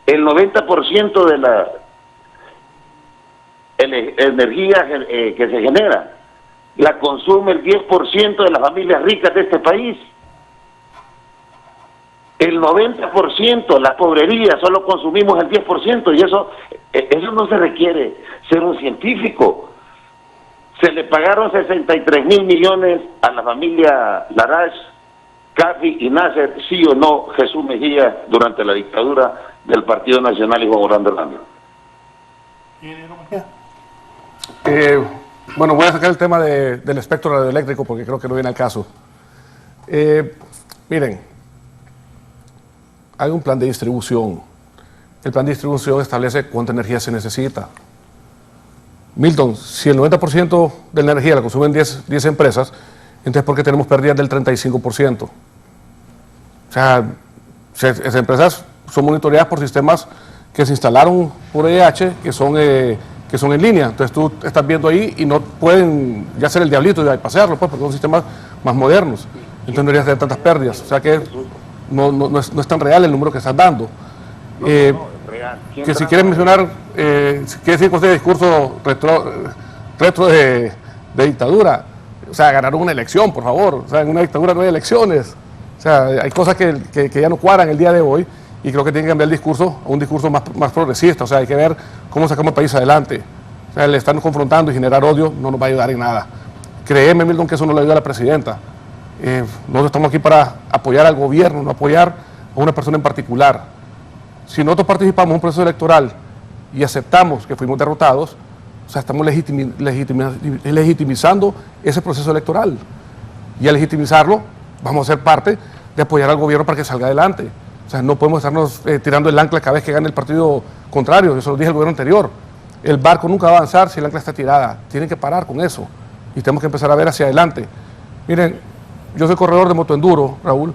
El 90% de la energía que se genera la consume el 10% de las familias ricas de este país. El 90%, la pobrería, solo consumimos el 10%, y eso no se requiere ser un científico. Se le pagaron 63 mil millones a la familia Larach, Cafi y Nasser, sí o no, Jesús Mejía, durante la dictadura del Partido Nacional y Juan Orlando Hernández. Bueno, voy a sacar el tema del espectro radioeléctrico porque creo que no viene al caso. Miren, hay un plan de distribución. El plan de distribución establece cuánta energía se necesita. Milton, si el 90% de la energía la consumen 10 empresas, entonces ¿por qué tenemos pérdidas del 35%? O sea, esas empresas son monitoreadas por sistemas que se instalaron por EH, que son en línea. Entonces tú estás viendo ahí y no pueden ya hacer el diablito y pasearlo, pues, porque son sistemas más modernos. Entonces no deberías tener tantas pérdidas. O sea que no es tan real el número que estás dando. Que si quieres mencionar, ¿qué decir con este discurso retro de dictadura? O sea, ganaron una elección, por favor. O sea, en una dictadura no hay elecciones. O sea, hay cosas que ya no cuadran el día de hoy y creo que tienen que cambiar el discurso a un discurso más progresista. O sea, hay que ver cómo sacamos el país adelante. O sea, el estarnos confrontando y generar odio no nos va a ayudar en nada. Créeme, Milton, que eso no le ayuda a la presidenta. Nosotros estamos aquí para apoyar al gobierno, no apoyar a una persona en particular. Si nosotros participamos en un proceso electoral y aceptamos que fuimos derrotados, o sea, estamos legitimizando ese proceso electoral. Y al legitimizarlo, vamos a ser parte de apoyar al gobierno para que salga adelante. O sea, no podemos estarnos tirando el ancla cada vez que gane el partido contrario. Eso lo dije el gobierno anterior. El barco nunca va a avanzar si el ancla está tirada. Tienen que parar con eso. Y tenemos que empezar a ver hacia adelante. Miren, yo soy corredor de motoenduro, Raúl,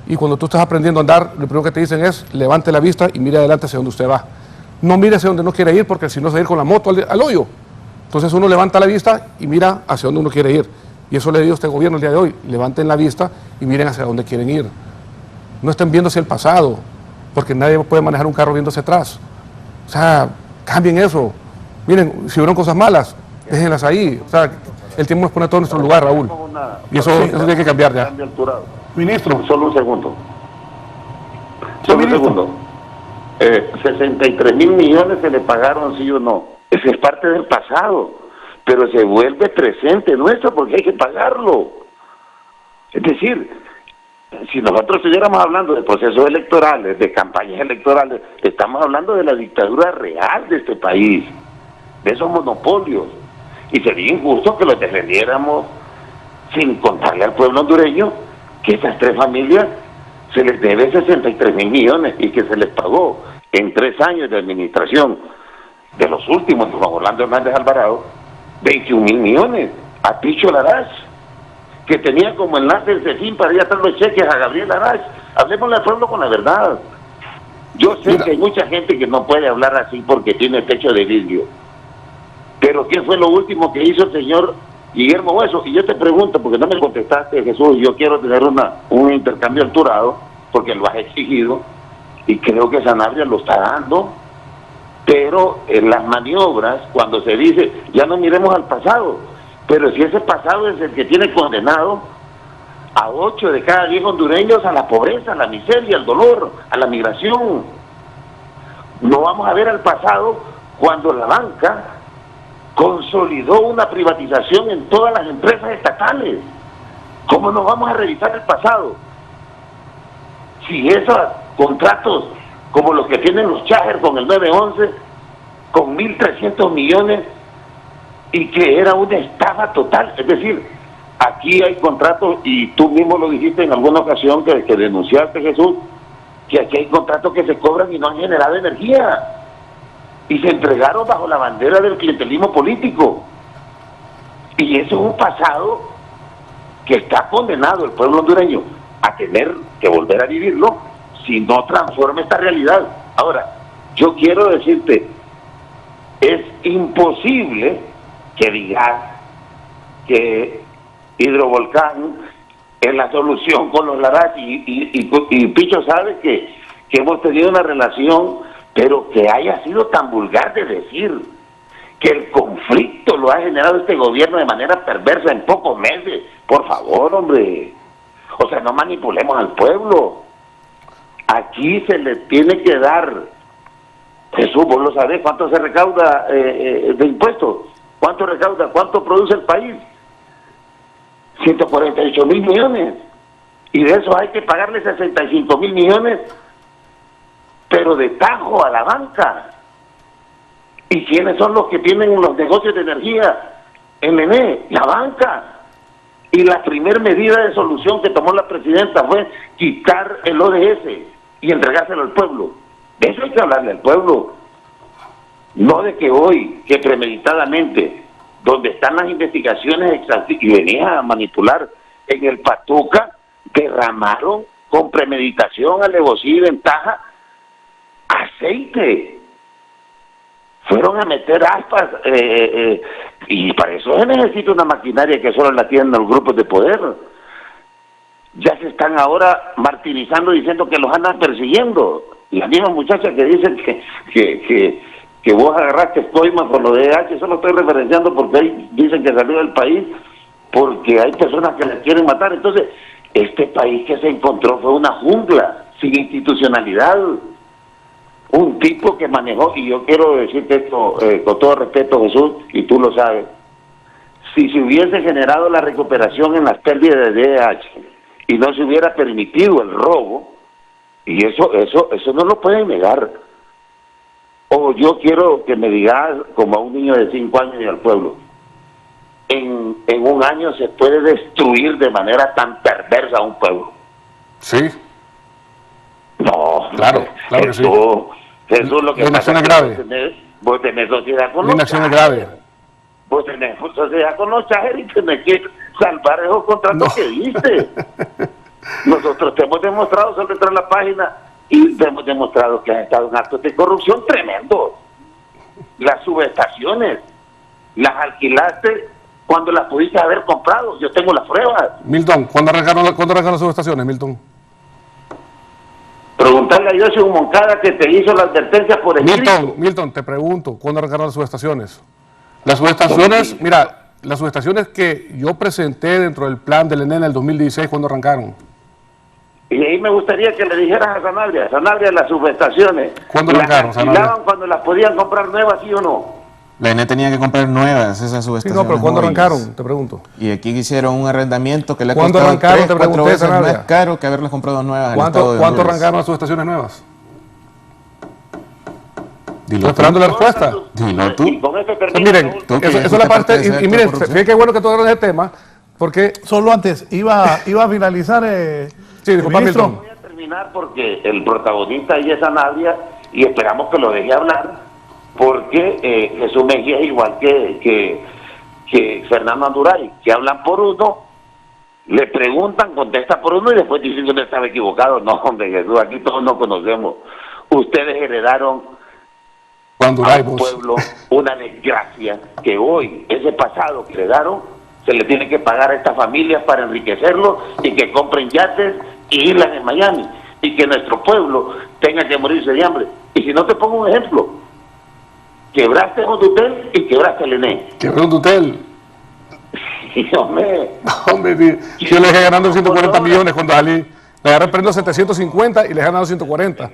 y cuando tú estás aprendiendo a andar, lo primero que te dicen es, levante la vista y mire adelante hacia donde usted va. No mire hacia donde no quiere ir, porque si no se va a ir con la moto al hoyo. Entonces uno levanta la vista y mira hacia donde uno quiere ir. Y eso le digo a este gobierno el día de hoy, levanten la vista y miren hacia donde quieren ir. No estén viendo hacia el pasado, porque nadie puede manejar un carro viendo hacia atrás. O sea, cambien eso. Miren, si hubieron cosas malas, déjenlas ahí. O sea, el tiempo nos pone todo en nuestro lugar, Raúl. Y eso tiene que cambiar ya. Ministro. Solo un segundo. Solo un segundo. 63 mil millones se le pagaron, sí o no. Ese es parte del pasado, pero se vuelve presente nuestro porque hay que pagarlo. Es decir, si nosotros estuviéramos hablando de procesos electorales, de campañas electorales, estamos hablando de la dictadura real de este país, de esos monopolios. Y sería injusto que los defendiéramos sin contarle al pueblo hondureño que esas tres familias se les debe 63 mil millones y que se les pagó en 3 años de administración de los últimos de Juan Orlando Hernández Alvarado 21 mil millones a Picho Larach, que tenía como enlace el CEFIN para ir a traer los cheques a Gabriel Larach. Hablemosle al pueblo con la verdad. Yo sé que hay mucha gente que no puede hablar así porque tiene techo de vidrio, pero ¿qué fue lo último que hizo el señor Guillermo Hueso? Y yo te pregunto, porque no me contestaste, Jesús, yo quiero tener un intercambio alturado, porque lo has exigido, y creo que Sanabria lo está dando, pero en las maniobras, cuando se dice, ya no miremos al pasado, pero si ese pasado es el que tiene condenado a 8 de cada 10 hondureños a la pobreza, a la miseria, al dolor, a la migración. No vamos a ver al pasado cuando la banca consolidó una privatización en todas las empresas estatales. ¿Cómo no vamos a revisar el pasado? Si esos contratos como los que tienen los Cháger con el 911, con 1.300 millones, y que era una estafa total. Es decir, aquí hay contratos, y tú mismo lo dijiste en alguna ocasión que denunciaste, Jesús, que aquí hay contratos que se cobran y no han generado energía, y se entregaron bajo la bandera del clientelismo político. Y eso es un pasado que está condenado el pueblo hondureño a tener que volver a vivirlo si no transforma esta realidad. Ahora, yo quiero decirte, es imposible que digas que Hidrovolcán es la solución con los Larach, y Picho sabe que hemos tenido una relación, pero que haya sido tan vulgar de decir que el conflicto lo ha generado este gobierno de manera perversa en pocos meses. Por favor, hombre. O sea, no manipulemos al pueblo. Aquí se le tiene que dar, Jesús, vos lo sabés, ¿cuánto se recauda de impuestos? ¿Cuánto recauda? ¿Cuánto produce el país? 148.000 millones. Y de eso hay que pagarle 65.000 millones, pero de tajo a la banca. ¿Y quiénes son los que tienen los negocios de energía en ENE? La banca. Y la primer medida de solución que tomó la presidenta fue quitar el ODS y entregárselo al pueblo. De eso hay que hablarle al pueblo. No de que hoy, que premeditadamente, donde están las investigaciones y venían a manipular en el Patuca, derramaron con premeditación, alevosía y ventaja aceite. Fueron a meter aspas y para eso se necesita una maquinaria que solo la tienen los grupos de poder. Ya se están ahora martirizando diciendo que los andan persiguiendo. La misma muchacha que dicen que vos agarraste coima con lo de EH, eso lo estoy referenciando porque ahí dicen que salió del país porque hay personas que les quieren matar. Entonces, este país que se encontró fue una jungla sin institucionalidad. Un tipo que manejó, y yo quiero decirte esto con todo respeto, Jesús, y tú lo sabes, si se hubiese generado la recuperación en las pérdidas de DH y no se hubiera permitido el robo, y eso no lo pueden negar. O yo quiero que me digas, como a un niño de 5 años y al pueblo, en un año se puede destruir de manera tan perversa a un pueblo. Sí. No, claro que sí. Eso es lo que pasa. Es grave. Vos tenés sociedad con los inacción es grave. Vos tenés sociedad con los chájeres y tenés que salvar esos contratos que diste. Nosotros te hemos demostrado, solo entrar a la página y te hemos demostrado que has estado en actos de corrupción tremendos. Las subestaciones las alquilaste cuando las pudiste haber comprado. Yo tengo las pruebas. Milton, ¿cuándo arrancaron las subestaciones, Milton? Preguntarle a José Moncada que te hizo la advertencia por escrito. Milton, te pregunto, ¿cuándo arrancaron las subestaciones? Las subestaciones, mira, las subestaciones que yo presenté dentro del plan del ENE en el 2016, ¿cuándo arrancaron? Y ahí me gustaría que le dijeras a Sanabria las subestaciones. ¿Cuándo arrancaron, Sanabria? ¿Las cuando las podían comprar nuevas, sí o no? La ENE tenía que comprar nuevas esas subestaciones. Sí, no, pero ¿cuándo móviles. arrancaron? Te pregunto. Y aquí hicieron un arrendamiento que le ha ¿Cuándo costado arrancaron? 3, Te 4 pregunté, veces Sanabria. más caro que haberlas comprado nuevas. ¿Cuánto arrancaron las subestaciones nuevas? Dilo Estoy esperando la respuesta. Dilo tú. Y con eso termino. Miren, Tú que esa es fuiste la parte parte, de ese y miren, acto de corrupción. fíjate qué bueno que tú hablas del tema, porque... Solo antes, iba a finalizar. Sí, disculpa, ministro. Milton. Voy a terminar porque el protagonista ahí es Sanabria y esperamos que lo deje hablar porque Jesús Mejía es igual que Fernando Anduray, que hablan por uno, le preguntan, contesta por uno y después dicen que usted estaba equivocado. No, hombre, Jesús, aquí todos nos conocemos. Ustedes heredaron Cuando a un pueblo una desgracia que hoy, ese pasado que heredaron, se le tiene que pagar a estas familias para enriquecerlos y que compren yates y islas en Miami y que nuestro pueblo tenga que morirse de hambre. Y si no, te pongo un ejemplo: quebraste Hondutel y quebraste el ENE. Quebró un tutel. Y hombre, Hombre, yo le dejé ganando 140 millones cuando salí. Le agarré perdiendo 750 y le dejé ganando 140.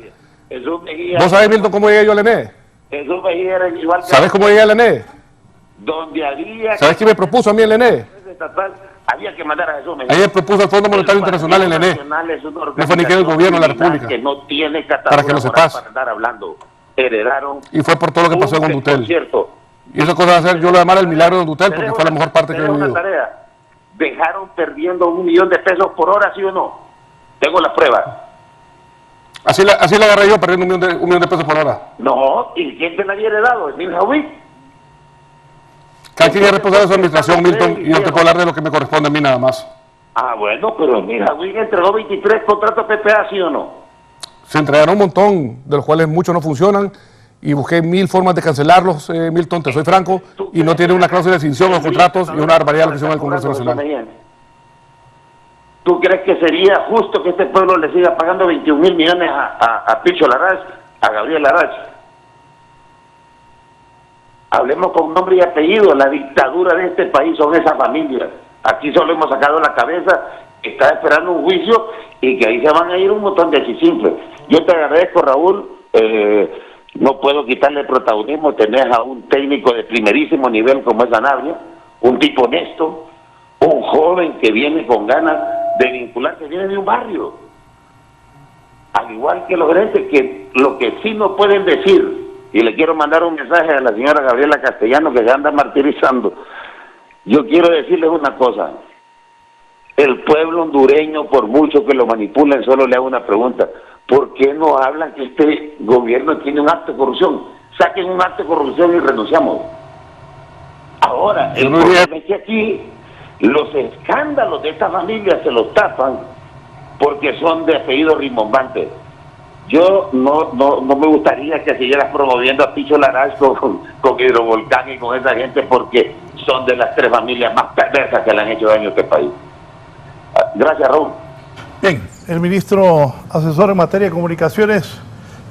Jesús Mejía, ¿Vos sabés, Milton, cómo llegué yo al ENE? Jesús Mejía era igual que ¿Sabés cómo llegué al ENE? donde había ¿Sabés quién me propuso a mí el ENE? estatal, había que mandar a Jesús Mejía. Ahí me propuso el Fondo Monetario Internacional el ENE. No fue ni que el gobierno de la República. Que no tiene catadura Para que lo moral sepas. para andar hablando. Heredaron. Y fue por todo lo que pasó en Por Hondutel. cierto, Y esa cosa va a ser, yo lo llamar el milagro de Hondutel porque te fue la dejo mejor parte que he te dejo una vivido. tarea. Dejaron perdiendo 1 millón de pesos por hora, ¿sí o no? Tengo la prueba. Así la agarré yo perdiendo un millón de pesos por hora. No, ¿y quién te la había heredado? ¿Es Miljawi? Cada quien es responsable de su administración, Milton, y yo te puedo hablar de lo que me corresponde a mí nada más. Ah, bueno, pero Miljawi entregó 23 contratos PPA, ¿sí o no? Se entregaron un montón, de los cuales muchos no funcionan, y busqué 1000 formas de cancelarlos, Milton, te soy franco, y no tiene una cláusula de extinción los contratos y una barbaridad lo que hicieron en el Congreso Nacional. ¿Tú crees que sería justo que este pueblo le siga pagando 21.000 millones a Picho Larraz, a Gabriel Larraz? Hablemos con nombre y apellido. La dictadura de este país son esas familias. Aquí solo hemos sacado la cabeza, está esperando un juicio y que ahí se van a ir un montón de chichimples. Yo te agradezco, Raúl, no puedo quitarle protagonismo, tenés a un técnico de primerísimo nivel como es Sanabria, un tipo honesto, un joven que viene con ganas de vincularse, viene de un barrio, al igual que los gerentes, que lo que sí no pueden decir, y le quiero mandar un mensaje a la señora Gabriela Castellano que se anda martirizando. Yo quiero decirles una cosa, el pueblo hondureño, por mucho que lo manipulen, solo le hago una pregunta: ¿por qué no hablan que este gobierno tiene un acto de corrupción? Saquen un acto de corrupción y renunciamos. Ahora, el problema es que aquí los escándalos de esta familia se los tapan porque son de apellido rimbombante. Yo no me gustaría que siguieras promoviendo a Picho Larach con Hidrovolcán y con esa gente, porque son de las 3 familias más perversas que le han hecho daño a este país. Gracias, Raúl. Bien, el ministro asesor en materia de comunicaciones,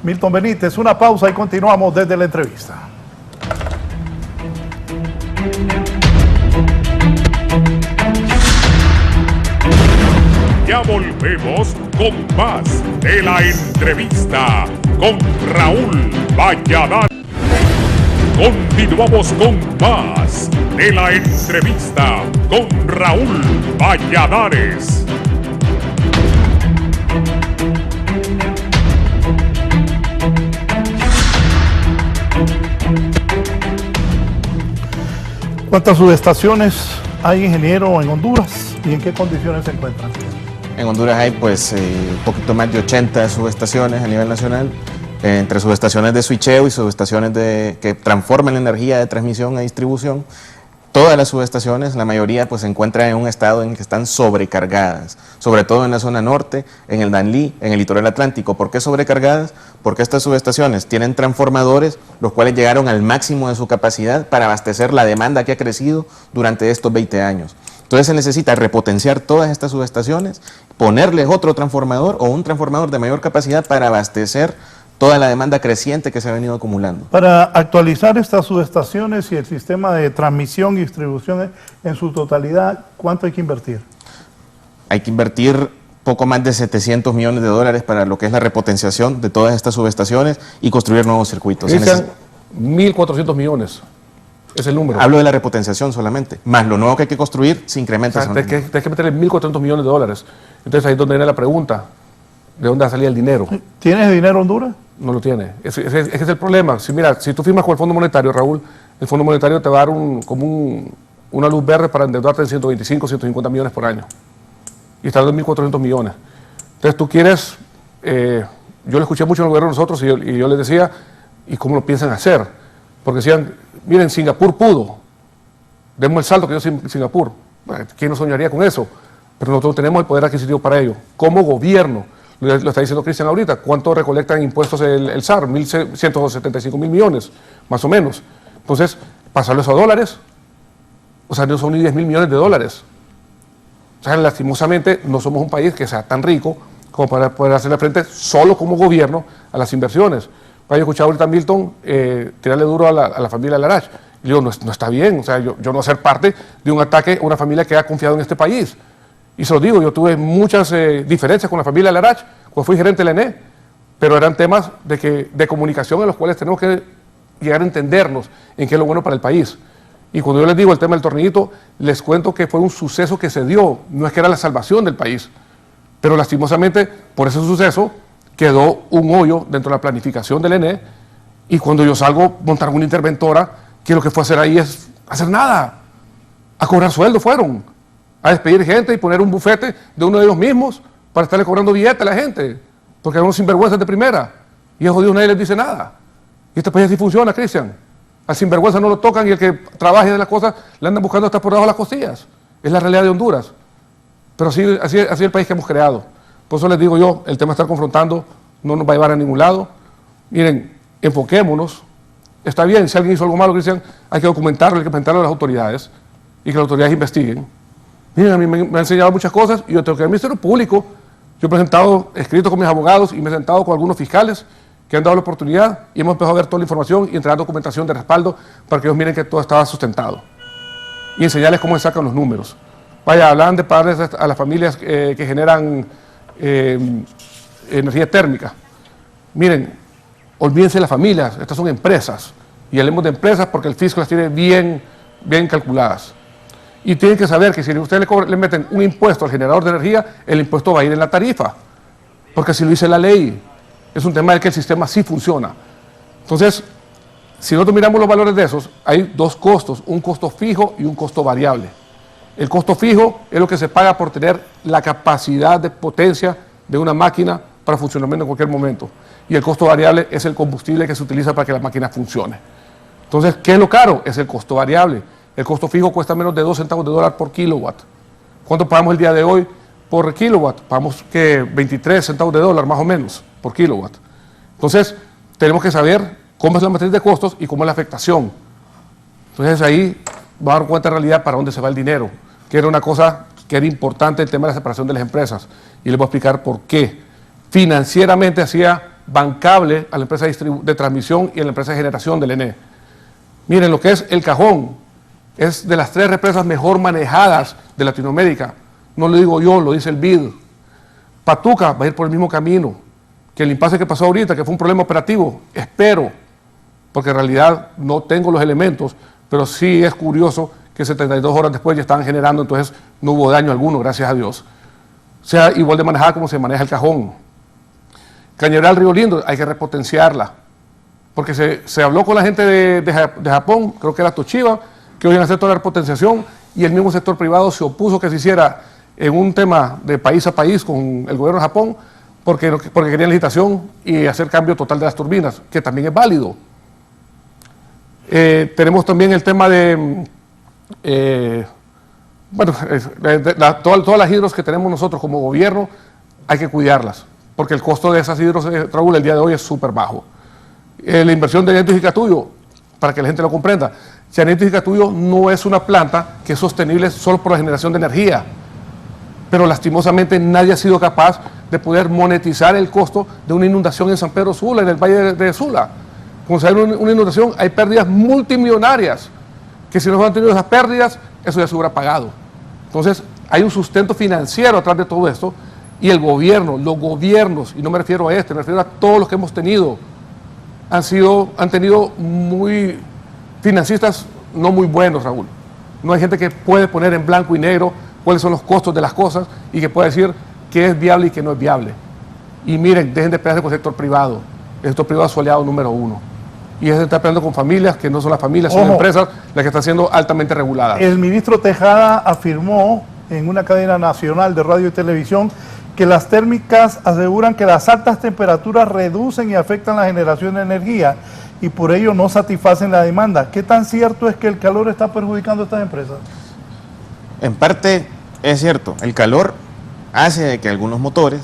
Milton Benítez. Una pausa y continuamos desde la entrevista. Ya volvemos con más de la entrevista con Raúl Valladares. Continuamos con más de la entrevista con Raúl Valladares. ¿Cuántas subestaciones hay, ingeniero, en Honduras y en qué condiciones se encuentran? En Honduras hay pues un poquito más de 80 subestaciones a nivel nacional, entre subestaciones de switcheo y subestaciones que transforman la energía de transmisión a distribución. Todas las subestaciones, la mayoría, pues se encuentran en un estado en que están sobrecargadas, sobre todo en la zona norte, en el Danlí, en el litoral atlántico. ¿Por qué sobrecargadas? Porque estas subestaciones tienen transformadores, los cuales llegaron al máximo de su capacidad para abastecer la demanda que ha crecido durante estos 20 años. Entonces se necesita repotenciar todas estas subestaciones, ponerles otro transformador o un transformador de mayor capacidad para abastecer toda la demanda creciente que se ha venido acumulando. Para actualizar estas subestaciones y el sistema de transmisión y distribución en su totalidad, ¿cuánto hay que invertir? Hay que invertir poco más de $700 millones para lo que es la repotenciación de todas estas subestaciones y construir nuevos circuitos. Dicen 1.400 millones. Es el número. Hablo de la repotenciación solamente, más lo nuevo que hay que construir se incrementa. O sea, tienes que meterle 1.400 millones de dólares. Entonces ahí es donde viene la pregunta, ¿de dónde va a salir el dinero? ¿Tienes dinero Honduras? No lo tiene. Ese es el problema. Mira, si tú firmas con el Fondo Monetario, Raúl, el Fondo Monetario te va a dar una luz verde para endeudarte en 125, 150 millones por año. Y está dando 1.400 millones. Entonces tú quieres, yo le escuché mucho en el gobierno de nosotros y yo les decía, ¿y cómo lo piensan hacer? Porque decían, miren, Singapur pudo, demos el salto que yo soy Singapur. Bueno, ¿quién no soñaría con eso? Pero nosotros tenemos el poder adquisitivo para ello. Como gobierno, lo está diciendo Cristian ahorita, ¿cuánto recolecta en impuestos el SAR? 175 mil millones, más o menos. Entonces, pasarlo eso a dólares, o sea, no son ni 10 mil millones de dólares. O sea, lastimosamente, no somos un país que sea tan rico como para poder hacerle frente solo como gobierno a las inversiones. Yo he escuchado ahorita a Milton tirarle duro a la familia Larach. Y digo, no está bien, o sea, yo no voy a ser parte de un ataque a una familia que ha confiado en este país. Y se lo digo, yo tuve muchas diferencias con la familia Larach cuando fui gerente de la ENE, pero eran temas de comunicación en los cuales tenemos que llegar a entendernos en qué es lo bueno para el país. Y cuando yo les digo el tema del tornillito, les cuento que fue un suceso que se dio, no es que era la salvación del país, pero lastimosamente por ese suceso quedó un hoyo dentro de la planificación del ENE, y cuando yo salgo, montaron una interventora que lo que fue a hacer ahí es hacer nada, a cobrar sueldo fueron, a despedir gente y poner un bufete de uno de ellos mismos para estarle cobrando billetes a la gente, porque eran unos sinvergüenzas de primera, y esos jodidos nadie les dice nada. Y este país así funciona, Cristian. Al sinvergüenza no lo tocan y el que trabaje de las cosas le andan buscando hasta por debajo de las costillas. Es la realidad de Honduras. Pero así es el país que hemos creado. Por eso les digo yo, el tema de estar confrontando no nos va a llevar a ningún lado. Miren, enfoquémonos. Está bien, si alguien hizo algo malo, Cristian, hay que documentarlo, hay que presentarlo a las autoridades y que las autoridades investiguen. Miren, a mí me han enseñado muchas cosas y yo tengo que ir al Ministerio Público. Yo he presentado, escrito con mis abogados y me he sentado con algunos fiscales que han dado la oportunidad y hemos empezado a ver toda la información y entregar documentación de respaldo para que ellos miren que todo estaba sustentado y enseñarles cómo se sacan los números. Vaya, hablan de pagarles a las familias que generan energía térmica. Miren, olvídense de las familias, estas son empresas. Y hablemos de empresas porque el fisco las tiene bien calculadas. Y tienen que saber que si ustedes le meten un impuesto al generador de energía, el impuesto va a ir en la tarifa. Porque así lo dice la ley. Es un tema de que el sistema sí funciona. Entonces, si nosotros miramos los valores de esos, hay dos costos, un costo fijo y un costo variable. El costo fijo es lo que se paga por tener la capacidad de potencia de una máquina para funcionamiento en cualquier momento. Y el costo variable es el combustible que se utiliza para que la máquina funcione. Entonces, ¿qué es lo caro? Es el costo variable. El costo fijo cuesta menos de 2 centavos de dólar por kilowatt. ¿Cuánto pagamos el día de hoy por kilowatt? Pagamos que 23 centavos de dólar más o menos por kilowatt. Entonces, tenemos que saber cómo es la matriz de costos y cómo es la afectación. Entonces, ahí va a dar cuenta en realidad para dónde se va el dinero, que era una cosa que era importante el tema de la separación de las empresas. Y les voy a explicar por qué. Financieramente hacía bancable a la empresa de transmisión y a la empresa de generación del ENE. Miren, lo que es El Cajón es de las 3 represas mejor manejadas de Latinoamérica. No lo digo yo, lo dice el BID. Patuca va a ir por el mismo camino que el impasse que pasó ahorita, que fue un problema operativo. Espero, porque en realidad no tengo los elementos, pero sí es curioso que 72 horas después ya estaban generando, entonces no hubo daño alguno, gracias a Dios. Sea igual de manejada como se maneja El Cajón. Cañaveral Río Lindo, hay que repotenciarla, porque se habló con la gente de Japón, creo que era Toshiba, que hoy iban a hacer toda la repotenciación, y el mismo sector privado se opuso que se hiciera en un tema de país a país con el gobierno de Japón, porque querían licitación y hacer cambio total de las turbinas, que también es válido. Tenemos también el tema de, todas las hidros que tenemos nosotros como gobierno, hay que cuidarlas, porque el costo de esas hidros, Raúl, el día de hoy es súper bajo. La inversión de Llanito y Catuyo, para que la gente lo comprenda, Llanito y Catuyo no es una planta que es sostenible solo por la generación de energía, pero lastimosamente nadie ha sido capaz de poder monetizar el costo de una inundación en San Pedro Sula, en el Valle de Sula. Como se ve una inundación, hay pérdidas multimillonarias, que si no han tenido esas pérdidas, eso ya se hubiera pagado. Entonces, hay un sustento financiero atrás de todo esto, y el gobierno, los gobiernos, y no me refiero a este, me refiero a todos los que hemos tenido, han tenido muy financistas no muy buenos, Raúl. No hay gente que puede poner en blanco y negro cuáles son los costos de las cosas y que pueda decir qué es viable y qué no es viable. Y miren, dejen de pelearse con el sector privado. El sector privado es su aliado número 1. Y se está peleando con familias que no son las familias, son empresas las que están siendo altamente reguladas. El ministro Tejada afirmó en una cadena nacional de radio y televisión que las térmicas aseguran que las altas temperaturas reducen y afectan la generación de energía y por ello no satisfacen la demanda. ¿Qué tan cierto es que el calor está perjudicando a estas empresas? En parte es cierto, el calor hace que algunos motores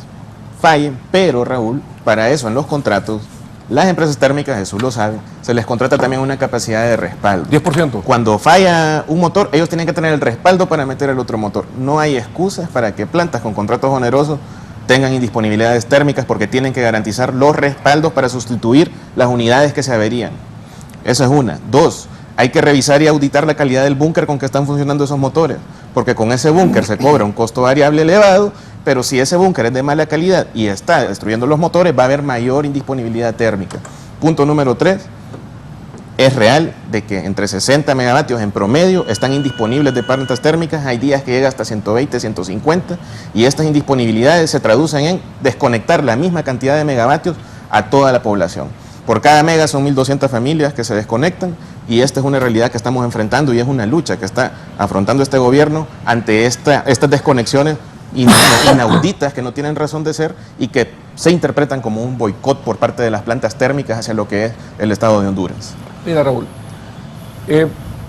fallen, pero Raúl, para eso en los contratos, las empresas térmicas, Jesús lo sabe, se les contrata también una capacidad de respaldo. 10%. Cuando falla un motor, ellos tienen que tener el respaldo para meter el otro motor. No hay excusas para que plantas con contratos onerosos tengan indisponibilidades térmicas porque tienen que garantizar los respaldos para sustituir las unidades que se averían. Eso es una. 2, hay que revisar y auditar la calidad del búnker con que están funcionando esos motores, porque con ese búnker se cobra un costo variable elevado, pero si ese búnker es de mala calidad y está destruyendo los motores, va a haber mayor indisponibilidad térmica. Punto número 3, es real de que entre 60 megavatios en promedio están indisponibles de plantas térmicas, hay días que llega hasta 120, 150, y estas indisponibilidades se traducen en desconectar la misma cantidad de megavatios a toda la población. Por cada mega son 1.200 familias que se desconectan, y esta es una realidad que estamos enfrentando y es una lucha que está afrontando este gobierno ante estas desconexiones inauditas que no tienen razón de ser y que se interpretan como un boicot por parte de las plantas térmicas hacia lo que es el estado de Honduras. Mira, Raúl,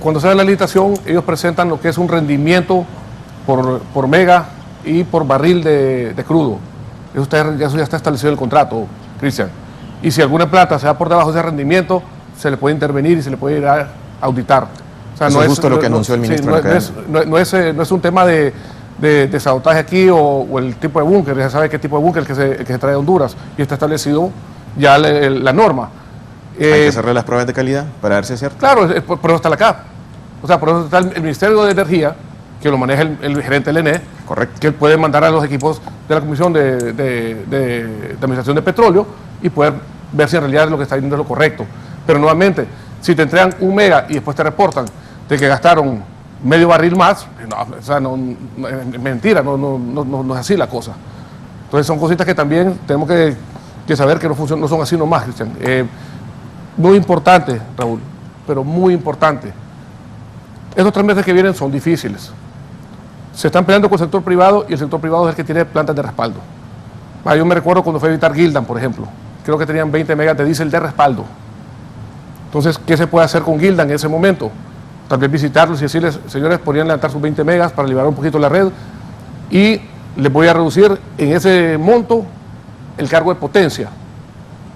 cuando se da la licitación, ellos presentan lo que es un rendimiento por mega y por barril de crudo. Eso ya está establecido en el contrato, Cristian. Y si alguna planta se da por debajo de ese rendimiento, se le puede intervenir y se le puede ir a auditar. O sea, eso es justo lo que anunció el ministro. No es un tema de sabotaje aquí o el tipo de búnker, ya sabe qué tipo de búnker que se trae de Honduras y está establecido ya la norma. Hay que hacerle las pruebas de calidad para ver si es cierto. Claro, por eso está la CAP. O sea, por eso está el Ministerio de Energía, que lo maneja el gerente del ENE, Correcto. Que él puede mandar a los equipos de la Comisión de Administración de Petróleo y poder ver si en realidad lo que está diciendo es lo correcto. Pero nuevamente, si te entregan 1 mega y después te reportan de que gastaron medio barril más, no, o sea, es mentira, no es así la cosa. Entonces son cositas que también tenemos que saber que no son así nomás, Cristian. Muy importante, Raúl, pero muy importante. Estos 3 meses que vienen son difíciles. Se están peleando con el sector privado y el sector privado es el que tiene plantas de respaldo. Yo me recuerdo cuando fue a visitar Gildan, por ejemplo. Creo que tenían 20 megas de diésel de respaldo. Entonces, ¿qué se puede hacer con Gildan en ese momento? Tal vez visitarlos y decirles, señores, podrían levantar sus 20 megas para liberar un poquito la red y les voy a reducir en ese monto el cargo de potencia.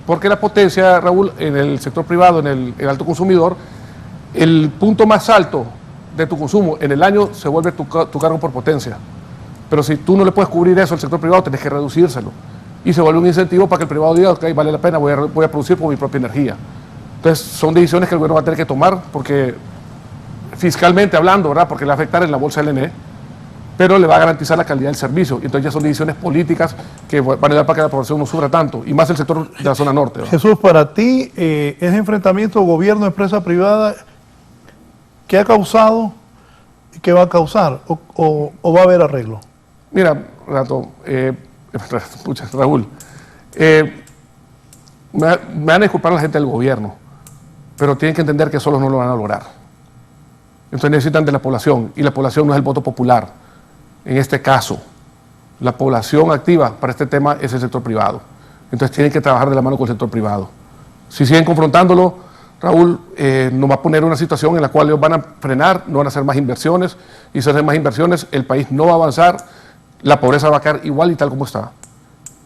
Porque la potencia, Raúl, en el sector privado, en el alto consumidor, el punto más alto de tu consumo en el año se vuelve tu cargo por potencia. Pero si tú no le puedes cubrir eso al sector privado, tenés que reducírselo. Y se vuelve un incentivo para que el privado diga, ok, vale la pena, voy a producir por mi propia energía. Entonces, son decisiones que el gobierno va a tener que tomar, porque fiscalmente hablando, ¿verdad? Porque le va a afectar en la bolsa del LNE, pero le va a garantizar la calidad del servicio. Entonces ya son decisiones políticas que van a ayudar para que la población no sufra tanto, y más el sector de la zona norte, ¿verdad? Jesús, para ti, ese enfrentamiento gobierno-empresa privada, ¿qué ha causado y qué va a causar? ¿O va a haber arreglo? Mira, Raúl, me van a disculpar la gente del gobierno, pero tienen que entender que solos no lo van a lograr. Entonces necesitan de la población, y la población no es el voto popular. En este caso, la población activa para este tema es el sector privado. Entonces tienen que trabajar de la mano con el sector privado. Si siguen confrontándolo, Raúl, nos va a poner una situación en la cual ellos van a frenar, no van a hacer más inversiones, y si hacen más inversiones, el país no va a avanzar, la pobreza va a quedar igual y tal como está.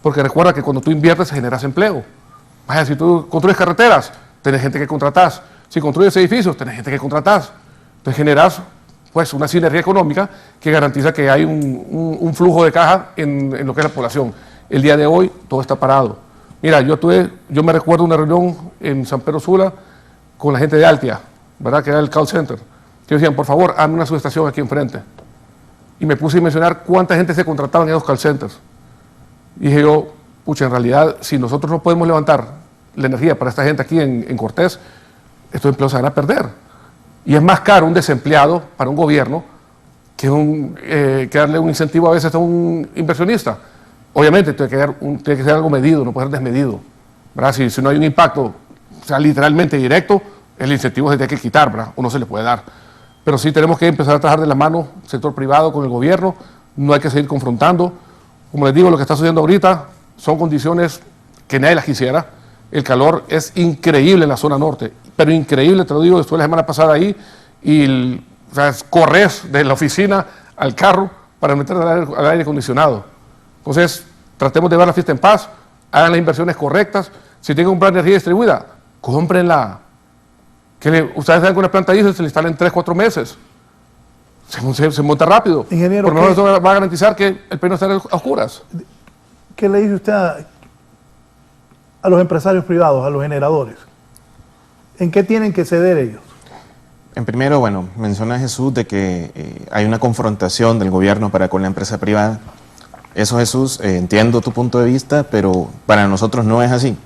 Porque recuerda que cuando tú inviertes generas empleo. Vaya, si tú construyes carreteras, tenés gente que contratás. Si construyes edificios, tenés gente que contratás. Entonces generas pues una sinergia económica que garantiza que hay un flujo de caja en lo que es la población. El día de hoy todo está parado. Mira, yo me recuerdo una reunión en San Pedro Sula con la gente de Altia, ¿verdad? Que era el call center, que decían, por favor, hazme una subestación aquí enfrente. Y me puse a mencionar cuánta gente se contrataba en esos call centers. Y dije yo, pucha, en realidad, si nosotros no podemos levantar la energía para esta gente aquí en Cortés, estos empleos se van a perder. Y es más caro un desempleado para un gobierno que darle un incentivo a veces a un inversionista. Obviamente tiene que ser algo medido, no puede ser desmedido, ¿verdad? Si no hay un impacto, o sea, literalmente directo, el incentivo se tiene que quitar, ¿verdad? O no se le puede dar. Pero sí tenemos que empezar a trabajar de la mano sector privado con el gobierno, no hay que seguir confrontando. Como les digo, lo que está sucediendo ahorita son condiciones que nadie las quisiera. El calor es increíble en la zona norte, pero increíble, te lo digo, estuve la semana pasada ahí y o sea, corres de la oficina al carro para meter al aire acondicionado. Entonces, tratemos de ver la fiesta en paz, hagan las inversiones correctas. Si tienen que comprar energía distribuida, cómprenla. Ustedes saben que una planta diesel se le instala en 3-4 meses. Se monta rápido. Ingeniero, por lo menos eso va a garantizar que el país no esté a oscuras. ¿Qué le dice usted a los empresarios privados, a los generadores? ¿En qué tienen que ceder ellos? En primero, bueno, menciona Jesús de que hay una confrontación del gobierno para con la empresa privada. Eso, Jesús, entiendo tu punto de vista, pero para nosotros no es así.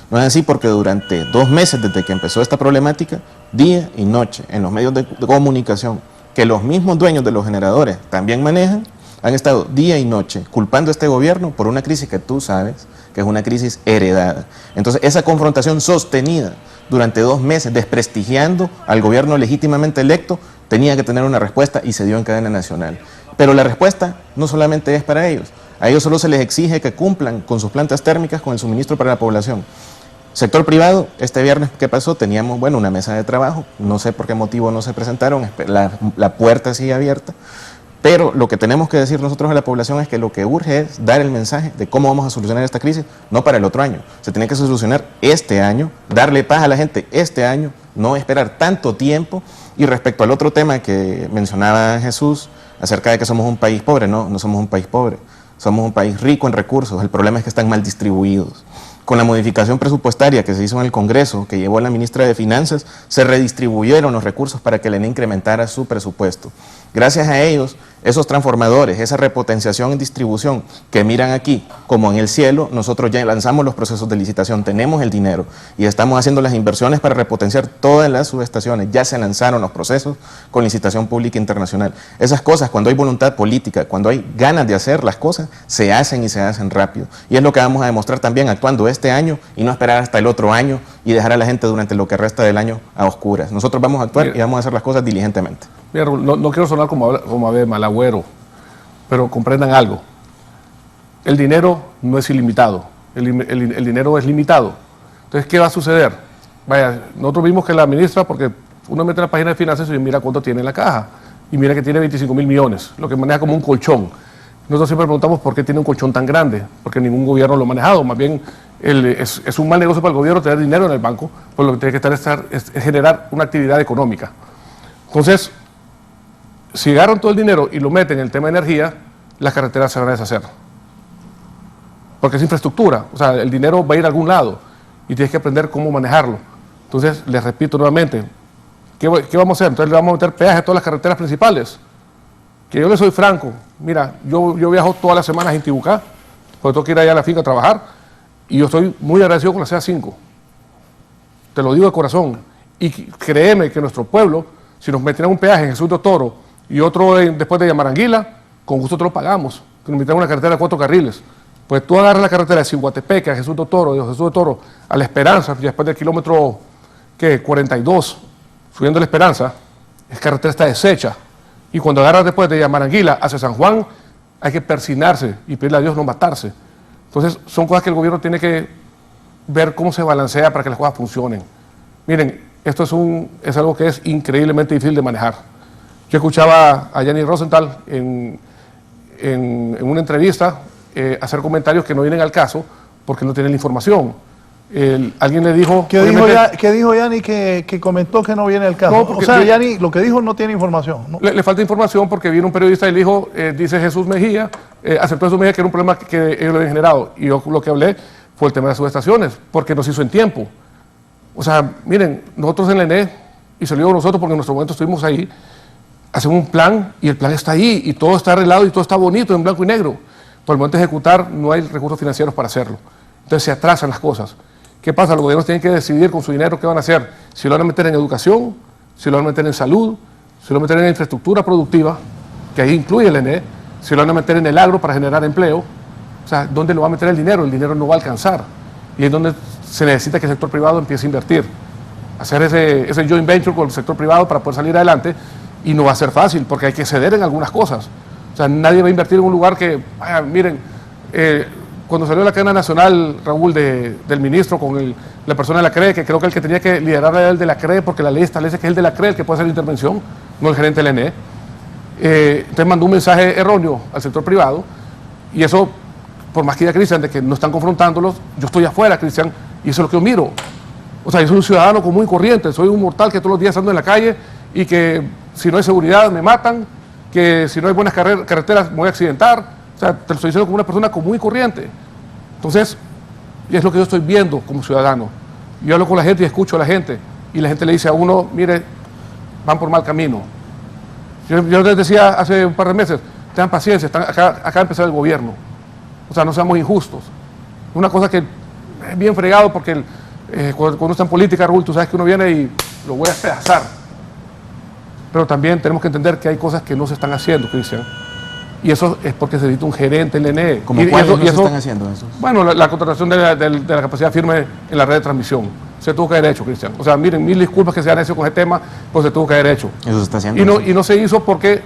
No es así porque durante 2 meses desde que empezó esta problemática, día y noche, en los medios de comunicación, que los mismos dueños de los generadores también manejan, han estado día y noche culpando a este gobierno por una crisis que tú sabes que es una crisis heredada. Entonces, esa confrontación sostenida durante 2 meses, desprestigiando al gobierno legítimamente electo, tenía que tener una respuesta y se dio en cadena nacional. Pero la respuesta no solamente es para ellos. A ellos solo se les exige que cumplan con sus plantas térmicas, con el suministro para la población. Sector privado, este viernes que pasó teníamos, bueno, una mesa de trabajo, no sé por qué motivo no se presentaron, la puerta sigue abierta, pero lo que tenemos que decir nosotros a la población es que lo que urge es dar el mensaje de cómo vamos a solucionar esta crisis, no para el otro año, se tiene que solucionar este año, darle paz a la gente este año, no esperar tanto tiempo. Y respecto al otro tema que mencionaba Jesús, acerca de que somos un país pobre, no somos un país pobre, somos un país rico en recursos, el problema es que están mal distribuidos. Con la modificación presupuestaria que se hizo en el Congreso, que llevó la ministra de Finanzas, se redistribuyeron los recursos para que el ENE incrementara su presupuesto. Gracias a ellos, esos transformadores, esa repotenciación y distribución que miran aquí como en el cielo, nosotros ya lanzamos los procesos de licitación, tenemos el dinero y estamos haciendo las inversiones para repotenciar todas las subestaciones. Ya se lanzaron los procesos con licitación pública internacional. Esas cosas, cuando hay voluntad política, cuando hay ganas de hacer las cosas, se hacen y se hacen rápido. Y es lo que vamos a demostrar también actuando este año y no esperar hasta el otro año y dejar a la gente durante lo que resta del año a oscuras. Nosotros vamos a actuar y vamos a hacer las cosas diligentemente. Mira, no quiero sonar como malagüero, pero comprendan algo. El dinero no es ilimitado, el dinero es limitado. Entonces, ¿qué va a suceder? Vaya, nosotros vimos que la ministra, porque uno mete en la página de finanzas y mira cuánto tiene en la caja, y mira que tiene 25.000 millones, lo que maneja como un colchón. Nosotros siempre preguntamos por qué tiene un colchón tan grande, porque ningún gobierno lo ha manejado, más bien es un mal negocio para el gobierno tener dinero en el banco, pues lo que tiene que es generar una actividad económica. Entonces, si agarran todo el dinero y lo meten en el tema de energía, las carreteras se van a deshacer. Porque es infraestructura, o sea, el dinero va a ir a algún lado y tienes que aprender cómo manejarlo. Entonces, les repito nuevamente, ¿qué vamos a hacer? Entonces le vamos a meter peaje a todas las carreteras principales. Que yo le soy franco, mira, yo viajo todas las semanas a Intibucá, porque tengo que ir allá a la finca a trabajar, y yo estoy muy agradecido con la CA5. Te lo digo de corazón. Y créeme que nuestro pueblo, si nos metieran un peaje en Jesús de Toro y otro después de Yamaranguila, con gusto te lo pagamos, que nos metieran una carretera de 4 carriles. Pues tú agarras la carretera de Ciguatepeque a Jesús de Toro, de Jesús de Toro a La Esperanza, y después del kilómetro 42, subiendo a La Esperanza, esa carretera está deshecha. Y cuando agarras después de Yamaranguila hacia San Juan, hay que persinarse y pedirle a Dios no matarse. Entonces, son cosas que el gobierno tiene que ver cómo se balancea para que las cosas funcionen. Miren, esto es algo que es increíblemente difícil de manejar. Yo escuchaba a Yanni Rosenthal en una entrevista hacer comentarios que no vienen al caso porque no tienen la información. Alguien le dijo... ¿Qué dijo Yanni que comentó que no viene al caso? No, o sea, Yanni lo que dijo no tiene información, ¿no? Le falta información porque vino un periodista y le dijo, dice Jesús Mejía, aceptó Jesús Mejía que era un problema que ellos lo habían generado. Y yo lo que hablé fue el tema de las subestaciones, porque nos hizo en tiempo. O sea, miren, nosotros en la ENE, y se lo digo nosotros porque en nuestro momento estuvimos ahí, hacemos un plan y el plan está ahí y todo está arreglado y todo está bonito en blanco y negro. Por el momento de ejecutar no hay recursos financieros para hacerlo. Entonces se atrasan las cosas. ¿Qué pasa? Los gobiernos tienen que decidir con su dinero qué van a hacer. Si lo van a meter en educación, si lo van a meter en salud, si lo van a meter en infraestructura productiva, que ahí incluye el ENE, si lo van a meter en el agro para generar empleo. O sea, ¿dónde lo va a meter el dinero? El dinero no va a alcanzar. Y es donde se necesita que el sector privado empiece a invertir. Hacer ese joint venture con el sector privado para poder salir adelante. Y no va a ser fácil, porque hay que ceder en algunas cosas. O sea, nadie va a invertir en un lugar que, vaya, miren, cuando salió la cadena nacional, Raúl, del ministro con la persona de la CRE, que creo que el que tenía que liderar era el de la CRE, porque la ley establece que es el de la CRE el que puede hacer la intervención, no el gerente del ENE. Entonces mandó un mensaje erróneo al sector privado, y eso, por más que diga Cristian, de que no están confrontándolos, yo estoy afuera, Cristian, y eso es lo que yo miro. O sea, yo soy un ciudadano común y corriente, soy un mortal que todos los días ando en la calle, y que si no hay seguridad me matan, que si no hay buenas carreteras me voy a accidentar. O sea, te lo estoy diciendo como una persona común y corriente. Entonces, y es lo que yo estoy viendo como ciudadano. Yo hablo con la gente y escucho a la gente, y la gente le dice a uno, mire, van por mal camino. Yo les decía hace un par de meses, tengan paciencia, acá va a empezar el gobierno. O sea, no seamos injustos. Una cosa que es bien fregado porque cuando uno está en política, Raúl, tú sabes que uno viene y lo voy a despedazar. Pero también tenemos que entender que hay cosas que no se están haciendo, Cristian. Y eso es porque se necesita un gerente en el ENE. ¿Cómo cuáles no se están haciendo eso? Bueno, la contratación de la capacidad firme en la red de transmisión. Se tuvo que haber hecho, Cristian. O sea, miren, mil disculpas que se han hecho con ese tema, pues se tuvo que haber hecho. Eso se está haciendo. Y no se hizo porque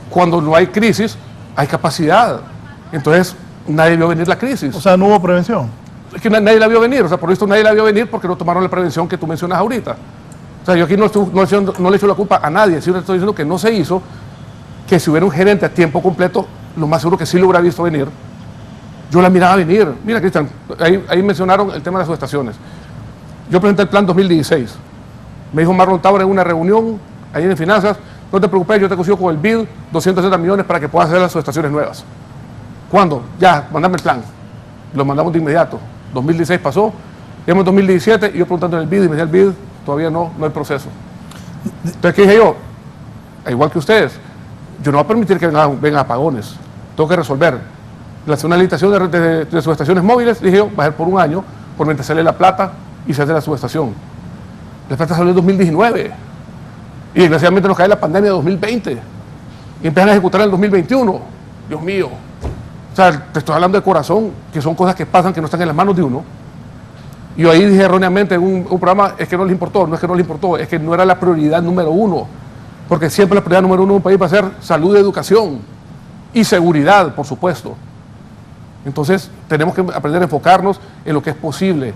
cuando no hay crisis, hay capacidad. Entonces, nadie vio venir la crisis. O sea, no hubo prevención. Es que nadie la vio venir. O sea, por esto nadie la vio venir porque no tomaron la prevención que tú mencionas ahorita. O sea, yo aquí no le echo la culpa a nadie, sino estoy diciendo que no se hizo, que si hubiera un gerente a tiempo completo, lo más seguro que sí lo hubiera visto venir. Yo la miraba venir. Mira, Cristian, ahí mencionaron el tema de las subestaciones. Yo presenté el plan 2016. Me dijo Marlon Taura en una reunión, ahí en Finanzas, no te preocupes, yo te consigo con el BID 260 millones para que puedas hacer las subestaciones nuevas. ¿Cuándo? Ya, mandame el plan. Lo mandamos de inmediato. 2016 pasó, llegamos en 2017 y yo preguntando en el BID, y me decía el BID, todavía no hay proceso. Entonces, ¿qué dije yo? Igual que ustedes, yo no voy a permitir que vengan apagones. Tengo que resolver. Lancé una licitación de subestaciones móviles, dije yo, va a ser por un año, por mientras sale la plata y se hace la subestación. La plata salió en 2019 y desgraciadamente nos cae la pandemia de 2020 y empiezan a ejecutar en el 2021. Dios mío. O sea, te estoy hablando de corazón, que son cosas que pasan, que no están en las manos de uno. Y yo ahí dije erróneamente en un programa, es que no les importó, no es que no les importó, es que no era la prioridad número uno. Porque siempre la prioridad número uno de un país va a ser salud, educación y seguridad, por supuesto. Entonces, tenemos que aprender a enfocarnos en lo que es posible.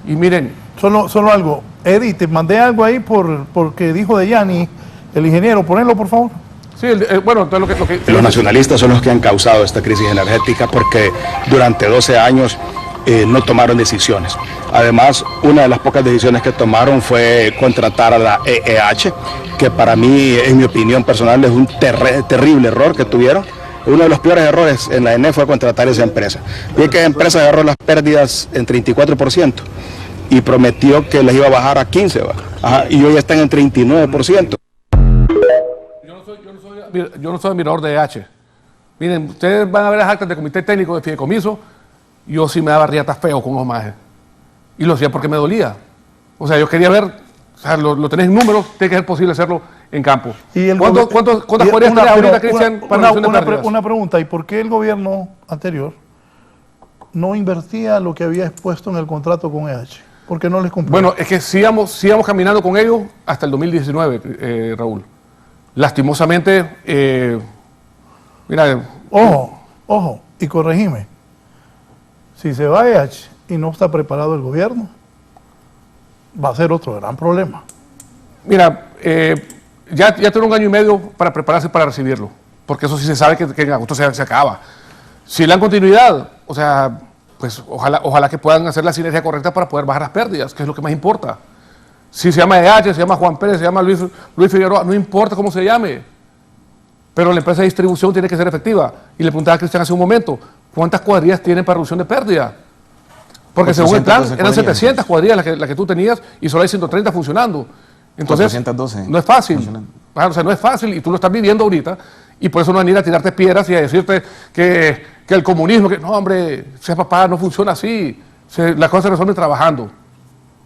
Y miren... Solo algo. Eddie, te mandé algo ahí porque dijo de Yanni, el ingeniero. Ponelo, por favor. Sí, bueno, entonces lo que Los nacionalistas son los que han causado esta crisis energética porque durante 12 años no tomaron decisiones. Además, una de las pocas decisiones que tomaron fue contratar a la EEH, que para mí, en mi opinión personal, es un terrible error que tuvieron. Uno de los peores errores en la ENE fue contratar esa empresa. Vi que esa empresa agarró las pérdidas en 34% y prometió que las iba a bajar a 15%, ajá, y hoy están en 39%. Yo no soy admirador de EH. Miren, ustedes van a ver las actas del comité técnico de fideicomiso. Yo sí me daba riatas feo con Omaje. Y lo hacía porque me dolía. O sea, yo quería ver, o sea, lo tenés en números, tiene que ser posible hacerlo en campo. ¿Cuántas cuadrillas tenés ahorita, Cristian, para reducción de pérdidas? Una pregunta, ¿y por qué el gobierno anterior no invertía lo que había expuesto en el contrato con EH? ¿Por qué no les cumplió? Bueno, es que sigamos caminando con ellos hasta el 2019, Raúl. Lastimosamente, mira... Ojo, y corregime. Si se va EH y no está preparado el gobierno, va a ser otro gran problema. Mira, ya tiene un año y medio para prepararse para recibirlo, porque eso sí se sabe que en agosto se acaba. Si le dan continuidad, o sea, pues ojalá que puedan hacer la sinergia correcta para poder bajar las pérdidas, que es lo que más importa. Si se llama EH, se llama Juan Pérez, se llama Luis Figueroa, no importa cómo se llame, pero la empresa de distribución tiene que ser efectiva. Y le preguntaba a Cristian hace un momento, ¿cuántas cuadrillas tienen para reducción de pérdida? Porque según el plan, eran 700 cuadrillas las que tú tenías y solo hay 130 funcionando. Entonces, 412 no es fácil. O sea, no es fácil y tú lo estás viviendo ahorita y por eso no van a ir a tirarte piedras y a decirte que el comunismo, que no, hombre, sea papá, no funciona así. Las cosas se resuelven trabajando,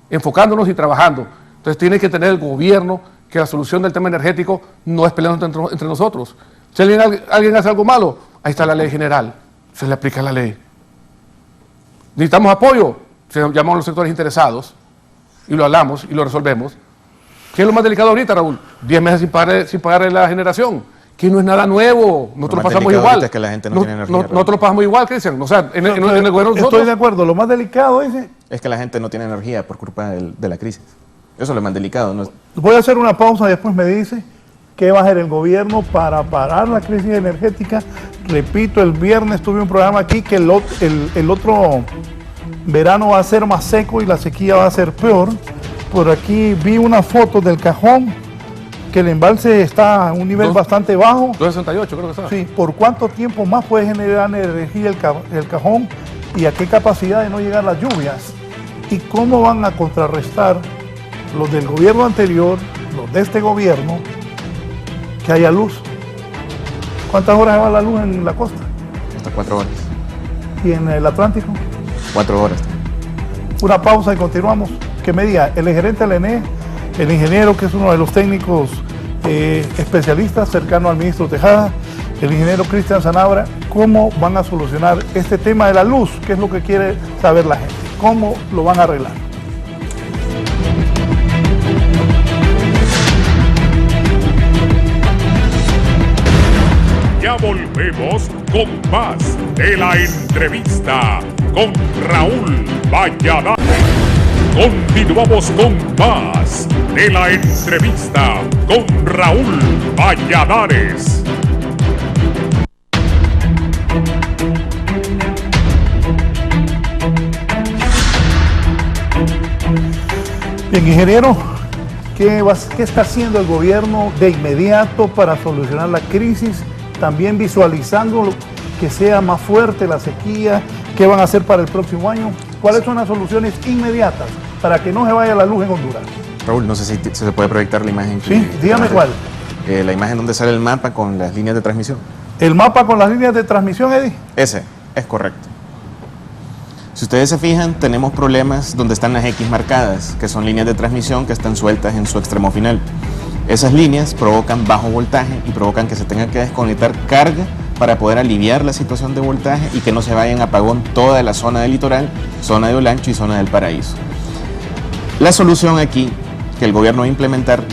enfocándonos y trabajando. Entonces tiene que tener el gobierno que la solución del tema energético no es peleando entre nosotros. Si alguien hace algo malo, ahí está la ley general, se le aplica la ley. Necesitamos apoyo, se llamamos a los sectores interesados y lo hablamos y lo resolvemos. ¿Qué es lo más delicado ahorita, Raúl? 10 meses sin pagar la generación, que no es nada nuevo, nosotros lo pasamos igual. Es que la gente no tiene energía, nosotros lo pasamos igual, Cristian. O sea, en el gobierno nosotros... Estoy de acuerdo, lo más delicado es que la gente no tiene energía por culpa de la crisis. Eso es lo más delicado. ¿No? Voy a hacer una pausa y después me dice qué va a hacer el gobierno para parar la crisis energética. Repito, el viernes tuve un programa aquí que el otro verano va a ser más seco y la sequía va a ser peor. Por aquí vi una foto del cajón, que el embalse está a un nivel bastante bajo. 268 creo que está. Sí, ¿por cuánto tiempo más puede generar energía el cajón y a qué capacidad de no llegar las lluvias? ¿Y cómo van a contrarrestar los del gobierno anterior, los de este gobierno, que haya luz? ¿Cuántas horas va la luz en la costa? Hasta 4 horas. ¿Y en el Atlántico? 4 horas. Una pausa y continuamos. Que me diga el gerente del ENE, el ingeniero que es uno de los técnicos especialistas cercano al ministro Tejada, el ingeniero Cristian Sanabria, cómo van a solucionar este tema de la luz, que es lo que quiere saber la gente, cómo lo van a arreglar. Ya volvemos con más de la entrevista con Raúl Valladares. Continuamos con más de la entrevista con Raúl Valladares. Bien, ingeniero, ¿qué está haciendo el gobierno de inmediato para solucionar la crisis? También visualizando que sea más fuerte la sequía, ¿qué van a hacer para el próximo año? ¿Cuáles son las soluciones inmediatas para que no se vaya la luz en Honduras? Raúl, no sé si se puede proyectar la imagen. Sí, dígame cuál. la imagen donde sale el mapa con las líneas de transmisión. ¿El mapa con las líneas de transmisión, Eddie? Ese, es correcto. Si ustedes se fijan, tenemos problemas donde están las X marcadas, que son líneas de transmisión que están sueltas en su extremo final. Esas líneas provocan bajo voltaje y provocan que se tenga que desconectar carga para poder aliviar la situación de voltaje y que no se vaya en apagón toda la zona del litoral, zona de Olancho y zona del Paraíso. La solución aquí que el gobierno va a implementar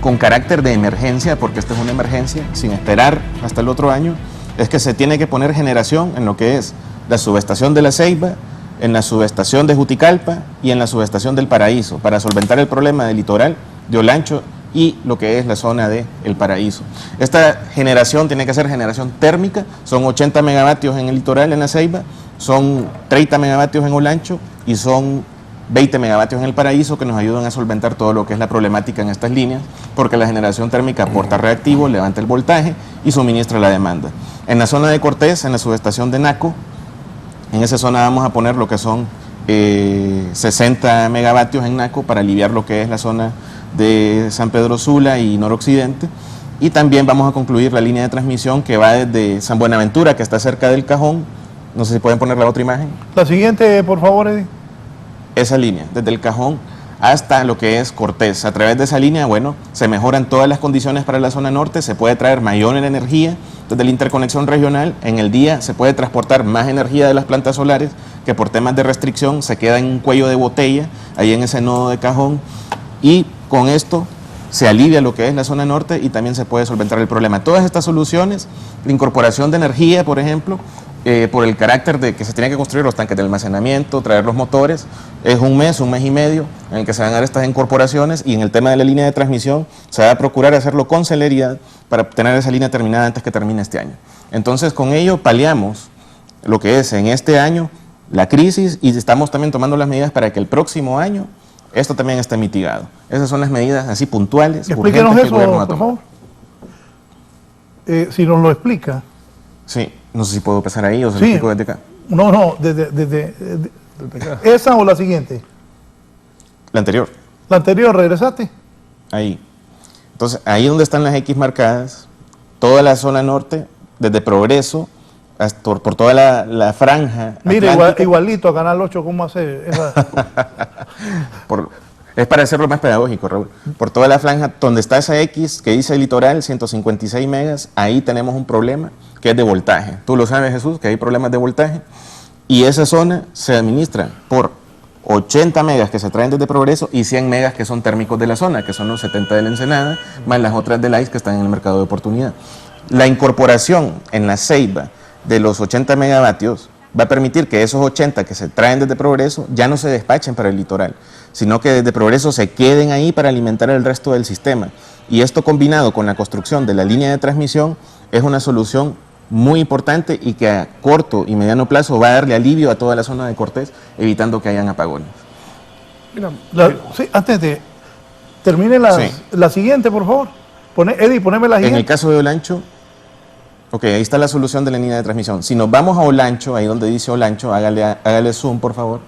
con carácter de emergencia, porque esta es una emergencia, sin esperar hasta el otro año, es que se tiene que poner generación en lo que es la subestación de La Ceiba, en la subestación de Juticalpa y en la subestación del Paraíso, para solventar el problema del litoral, de Olancho y lo que es la zona de El Paraíso. Esta generación tiene que ser generación térmica, son 80 megavatios en el litoral, en La Ceiba, son 30 megavatios en Olancho y son 20 megavatios en El Paraíso, que nos ayudan a solventar todo lo que es la problemática en estas líneas, porque la generación térmica aporta reactivo, levanta el voltaje y suministra la demanda. En la zona de Cortés, en la subestación de Naco, en esa zona vamos a poner lo que son 60 megavatios en Naco para aliviar lo que es la zona de San Pedro Sula y noroccidente. Y también vamos a concluir la línea de transmisión que va desde San Buenaventura, que está cerca del Cajón. No sé si pueden poner la otra imagen. La siguiente, por favor, Eddie. Esa línea, desde el Cajón hasta lo que es Cortés. A través de esa línea, bueno, se mejoran todas las condiciones para la zona norte, se puede traer mayor energía desde la interconexión regional. En el día se puede transportar más energía de las plantas solares, que por temas de restricción se queda en un cuello de botella, ahí en ese nodo de Cajón, y con esto se alivia lo que es la zona norte y también se puede solventar el problema. Todas estas soluciones, la incorporación de energía, por ejemplo, por el carácter de que se tiene que construir los tanques de almacenamiento, traer los motores, es un mes y medio en el que se van a dar estas incorporaciones, y en el tema de la línea de transmisión se va a procurar hacerlo con celeridad para tener esa línea terminada antes que termine este año. Entonces, con ello paliamos lo que es en este año la crisis, y estamos también tomando las medidas para que el próximo año esto también esté mitigado. Esas son las medidas así puntuales. Explíquenos eso, por favor. Si nos lo explica. Sí, no sé si puedo pasar ahí o se lo explico desde acá. No, desde ¿esa o la siguiente? La anterior. La anterior, regresaste. Ahí. Entonces, ahí donde están las X marcadas, toda la zona norte, desde Progreso, hasta por toda la franja. Mire, igualito a Canal 8, ¿cómo hace esa? Es para hacerlo más pedagógico, Raúl. Por toda la franja, donde está esa X que dice litoral, 156 megas, ahí tenemos un problema que es de voltaje. Tú lo sabes, Jesús, que hay problemas de voltaje. Y esa zona se administra por 80 megas que se traen desde Progreso y 100 megas que son térmicos de la zona, que son los 70 de la Ensenada, más las otras del ICE que están en el mercado de oportunidad. La incorporación en La Ceiba de los 80 megavatios va a permitir que esos 80 que se traen desde Progreso ya no se despachen para el litoral, sino que desde Progreso se queden ahí para alimentar el resto del sistema. Y esto, combinado con la construcción de la línea de transmisión, es una solución muy importante y que a corto y mediano plazo va a darle alivio a toda la zona de Cortés, evitando que hayan apagones. Mira, Antes de termine la siguiente, por favor. Eddie, poneme la siguiente. En el caso de Olancho, ok, ahí está la solución de la línea de transmisión. Si nos vamos a Olancho, ahí donde dice Olancho, hágale zoom, por favor.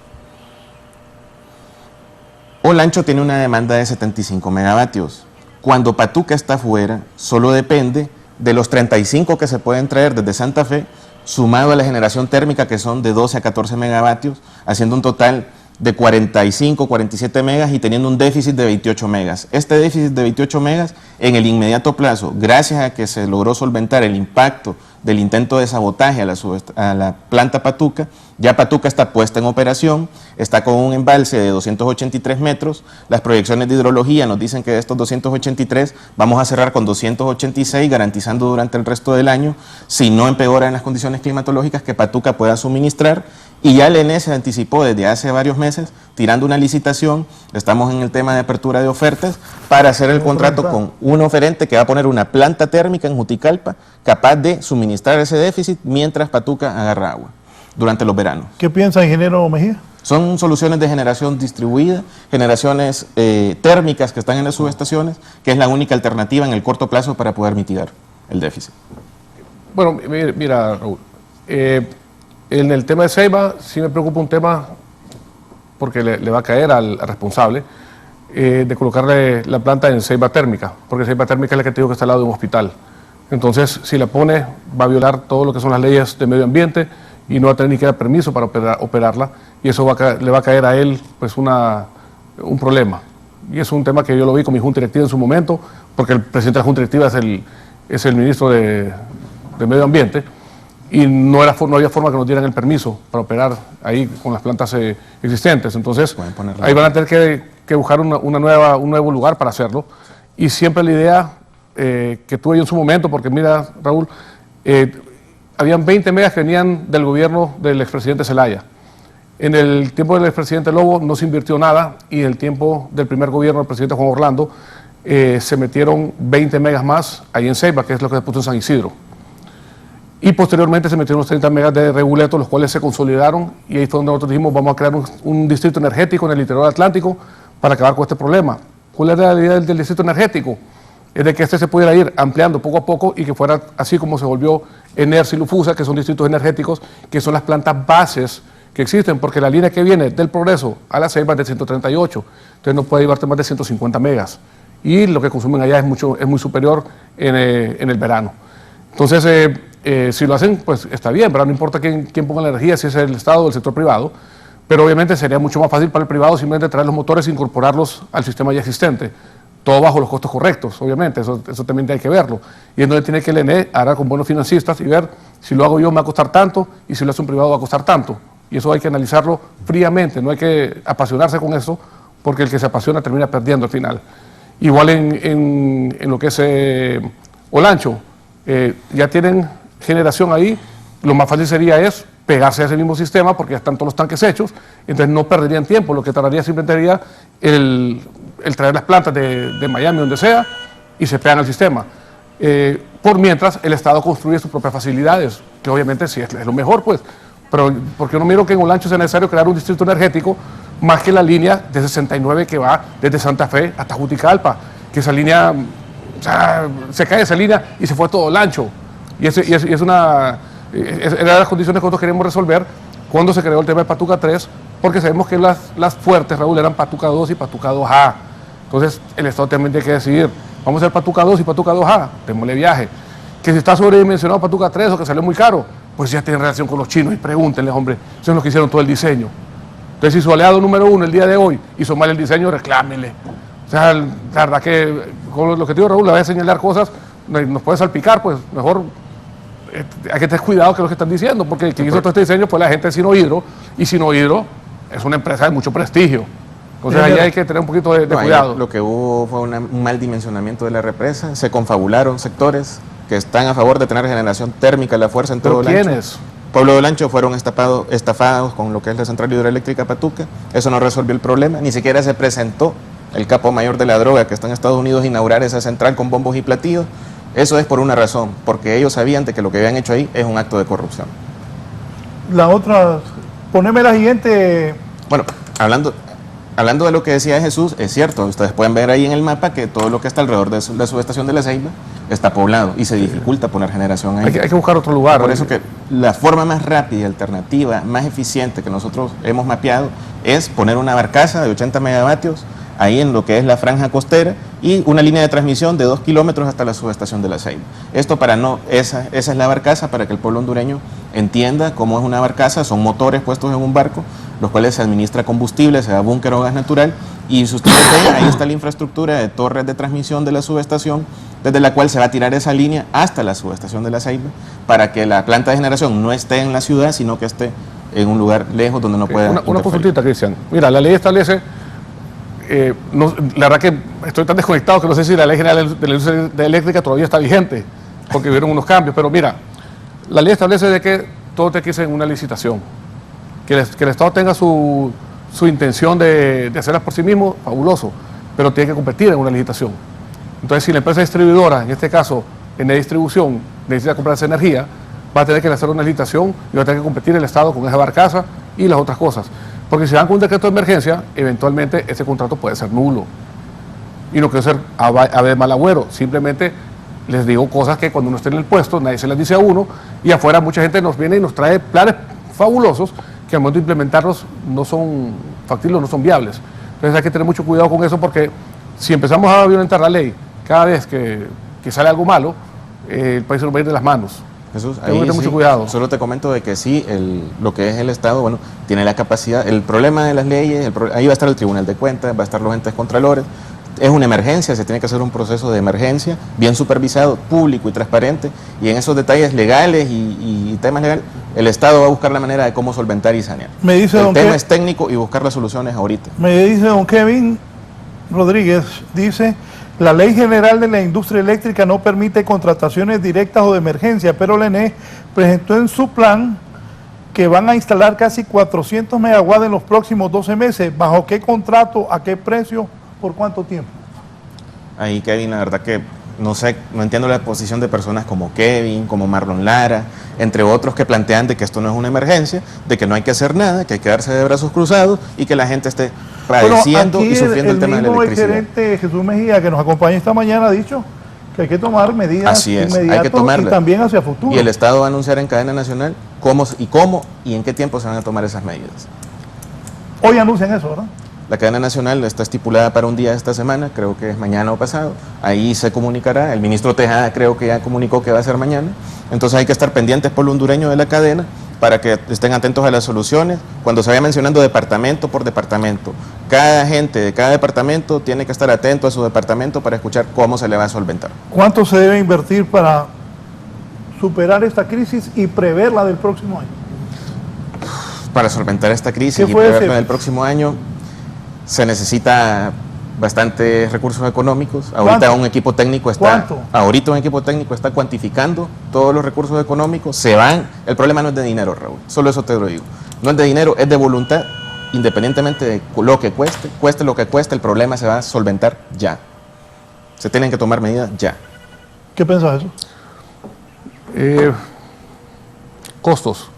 Olancho tiene una demanda de 75 megavatios. Cuando Patuca está fuera, solo depende de los 35 que se pueden traer desde Santa Fe, sumado a la generación térmica, que son de 12 a 14 megavatios, haciendo un total de 45, 47 megas y teniendo un déficit de 28 megas. Este déficit de 28 megas, en el inmediato plazo, gracias a que se logró solventar el impacto del intento de sabotaje a la planta Patuca, ya Patuca está puesta en operación, está con un embalse de 283 metros, las proyecciones de hidrología nos dicen que de estos 283 vamos a cerrar con 286, garantizando durante el resto del año, si no empeoran las condiciones climatológicas, que Patuca pueda suministrar. Y ya el ENE se anticipó desde hace varios meses, tirando una licitación, estamos en el tema de apertura de ofertas, para hacer el contrato con un oferente que va a poner una planta térmica en Juticalpa, capaz de suministrar ese déficit mientras Patuca agarra agua durante los veranos. ¿Qué piensa, ingeniero Mejía? Son soluciones de generación distribuida, generaciones térmicas que están en las subestaciones, que es la única alternativa en el corto plazo para poder mitigar el déficit. Bueno, mira, Raúl, en el tema de Ceiba sí me preocupa un tema porque le va a caer al responsable. de colocarle la planta en Ceiba Térmica, porque Ceiba Térmica es la que te digo que está al lado de un hospital. Entonces, si la pone, va a violar todo lo que son las leyes de medio ambiente y no va a tener ni siquiera permiso para operarla, y eso le va a caer a él pues un problema. Y es un tema que yo lo vi con mi junta directiva en su momento, porque el presidente de la junta directiva es el ministro de Medio Ambiente, y no había forma que nos dieran el permiso para operar ahí con las plantas existentes. Entonces, ahí van a tener que buscar un nuevo lugar para hacerlo. Y siempre la idea que tuve yo en su momento, porque mira, Raúl, habían 20 megas que venían del gobierno del expresidente Zelaya. En el tiempo del expresidente Lobo no se invirtió nada, y en el tiempo del primer gobierno del presidente Juan Orlando se metieron 20 megas más ahí en Ceiba, que es lo que se puso en San Isidro. Y posteriormente se metieron unos 30 megas de Reguleto, los cuales se consolidaron, y ahí fue donde nosotros dijimos, vamos a crear un distrito energético en el interior atlántico para acabar con este problema. ¿Cuál era la idea del distrito energético? Es de que este se pudiera ir ampliando poco a poco y que fuera así como se volvió ENERSA y Lufusa, que son distritos energéticos, que son las plantas bases que existen, porque la línea que viene del Progreso a la Ceiba es de 138, entonces no puede llevarte más de 150 megas, y lo que consumen allá es muy superior en el verano. Entonces, si lo hacen, pues está bien, pero no importa quién ponga la energía, si es el Estado o el sector privado, pero obviamente sería mucho más fácil para el privado simplemente traer los motores e incorporarlos al sistema ya existente, todo bajo los costos correctos, obviamente, eso también hay que verlo, y es donde tiene que el ENE hablar con buenos financistas y ver si lo hago yo me va a costar tanto, y si lo hace un privado va a costar tanto, y eso hay que analizarlo fríamente, no hay que apasionarse con eso, porque el que se apasiona termina perdiendo al final. Igual en lo que es Olancho, ya tienen generación ahí, lo más fácil sería pegarse a ese mismo sistema, porque ya están todos los tanques hechos, entonces no perderían tiempo, lo que tardaría simplemente sería el traer las plantas de Miami, donde sea, y se pegan al sistema. Por mientras, el Estado construye sus propias facilidades, que obviamente sí es lo mejor, pues, pero porque yo no miro que en Olancho sea necesario crear un distrito energético más que la línea de 69 que va desde Santa Fe hasta Juticalpa, que esa línea, o sea, se cae esa línea y se fue todo Olancho. Y es una de las condiciones que nosotros queremos resolver cuando se creó el tema de Patuca 3, porque sabemos que las fuertes, Raúl, eran Patuca 2 y Patuca 2A. Entonces, el Estado también tiene que decidir, vamos a hacer Patuca 2 y Patuca 2A, démosle viaje. Que si está sobredimensionado Patuca 3 o que salió muy caro, pues ya tienen relación con los chinos y pregúntenle, hombre, son los que hicieron todo el diseño. Entonces, si su aliado número 1 el día de hoy hizo mal el diseño, reclámenle. O sea, la verdad que, con lo que te digo, Raúl, le voy a señalar cosas, nos puede salpicar, pues mejor hay que tener cuidado que lo que están diciendo, porque quien hizo todo este diseño fue la gente de Sinohidro, y Sinohidro es una empresa de mucho prestigio. Entonces ahí hay que tener un poquito de cuidado. Lo que hubo fue un mal dimensionamiento de la represa, se confabularon sectores que están a favor de tener generación térmica a la fuerza en todo Olancho. ¿Quiénes? Pueblo de Olancho fueron estafados con lo que es la central hidroeléctrica Patuca, eso no resolvió el problema, ni siquiera se presentó el capo mayor de la droga que está en Estados Unidos a inaugurar esa central con bombos y platillos. Eso es por una razón, porque ellos sabían de que lo que habían hecho ahí es un acto de corrupción. La otra, poneme la siguiente. Bueno, hablando de lo que decía Jesús, es cierto, ustedes pueden ver ahí en el mapa que todo lo que está alrededor de la subestación de La Ceiba está poblado y se dificulta poner generación ahí. Hay que buscar otro lugar. Por eso que la forma más rápida, alternativa, más eficiente que nosotros hemos mapeado es poner una barcaza de 80 megavatios ahí en lo que es la franja costera y una línea de transmisión de 2 kilómetros hasta la subestación de La Ceiba. Esto esa es la barcaza para que el pueblo hondureño entienda cómo es una barcaza, son motores puestos en un barco, los cuales se administra combustible, se da búnker o gas natural, y si ustedes ven, ahí está la infraestructura de torres de transmisión de la subestación, desde la cual se va a tirar esa línea hasta la subestación de La Ceiba, para que la planta de generación no esté en la ciudad, sino que esté en un lugar lejos donde no pueda Una consultita, Cristian. Mira, la ley establece... la verdad que estoy tan desconectado que no sé si la ley general de la industria eléctrica todavía está vigente, porque hubieron unos cambios, pero mira, la ley establece de que todo tiene que irse en una licitación, que el Estado tenga su intención de hacerlas por sí mismo, fabuloso, pero tiene que competir en una licitación. Entonces, si la empresa distribuidora, en este caso en la distribución, necesita comprar esa energía, va a tener que hacer una licitación y va a tener que competir el Estado con esa barcaza y las otras cosas. Porque si dan con un decreto de emergencia, eventualmente ese contrato puede ser nulo. Y no quiero ser a ver mal agüero, simplemente les digo cosas que cuando uno esté en el puesto, nadie se las dice a uno, y afuera mucha gente nos viene y nos trae planes fabulosos que al momento de implementarlos no son factibles, no son viables. Entonces hay que tener mucho cuidado con eso, porque si empezamos a violentar la ley cada vez que sale algo malo, el país se nos va a ir de las manos. Jesús, Tengo que tener mucho cuidado. Solo te comento de que sí, lo que es el Estado, bueno, tiene la capacidad. El problema de las leyes, ahí va a estar el Tribunal de Cuentas, va a estar los entes contralores. Es una emergencia, se tiene que hacer un proceso de emergencia bien supervisado, público y transparente, y en esos detalles legales y temas legales, el Estado va a buscar la manera de cómo solventar y sanear. El tema es técnico y buscar las soluciones ahorita. Me dice don Kevin Rodríguez, dice: la Ley General de la Industria Eléctrica no permite contrataciones directas o de emergencia, pero la ENE presentó en su plan que van a instalar casi 400 megawatts en los próximos 12 meses. ¿Bajo qué contrato, a qué precio, por cuánto tiempo? Ahí, Kevin, la verdad que no sé, no entiendo la posición de personas como Kevin, como Marlon Lara, entre otros, que plantean de que esto no es una emergencia, de que no hay que hacer nada, que hay que quedarse de brazos cruzados y que la gente esté padeciendo y sufriendo el tema de la electricidad. El gerente Jesús Mejía, que nos acompaña esta mañana, ha dicho que hay que tomar medidas inmediatas, hay que tomarlas, y también hacia futuro. Y el Estado va a anunciar en cadena nacional cómo y en qué tiempo se van a tomar esas medidas. Hoy anuncian eso, ¿verdad? La cadena nacional está estipulada para un día esta semana, creo que es mañana o pasado. Ahí se comunicará. El ministro Tejada creo que ya comunicó que va a ser mañana. Entonces hay que estar pendientes por lo hondureño de la cadena para que estén atentos a las soluciones. Cuando se vaya mencionando departamento por departamento, cada gente de cada departamento tiene que estar atento a su departamento para escuchar cómo se le va a solventar. ¿Cuánto se debe invertir para superar esta crisis y preverla del próximo año? Para solventar esta crisis y preverla del próximo año, se necesita bastantes recursos económicos. Ahorita un equipo técnico está cuantificando todos los recursos económicos. Se van. El problema no es de dinero, Raúl. Solo eso te lo digo. No es de dinero, es de voluntad. Independientemente de lo que cueste lo que cueste, el problema se va a solventar ya. Se tienen que tomar medidas ya. ¿Qué piensas de eso? Costos.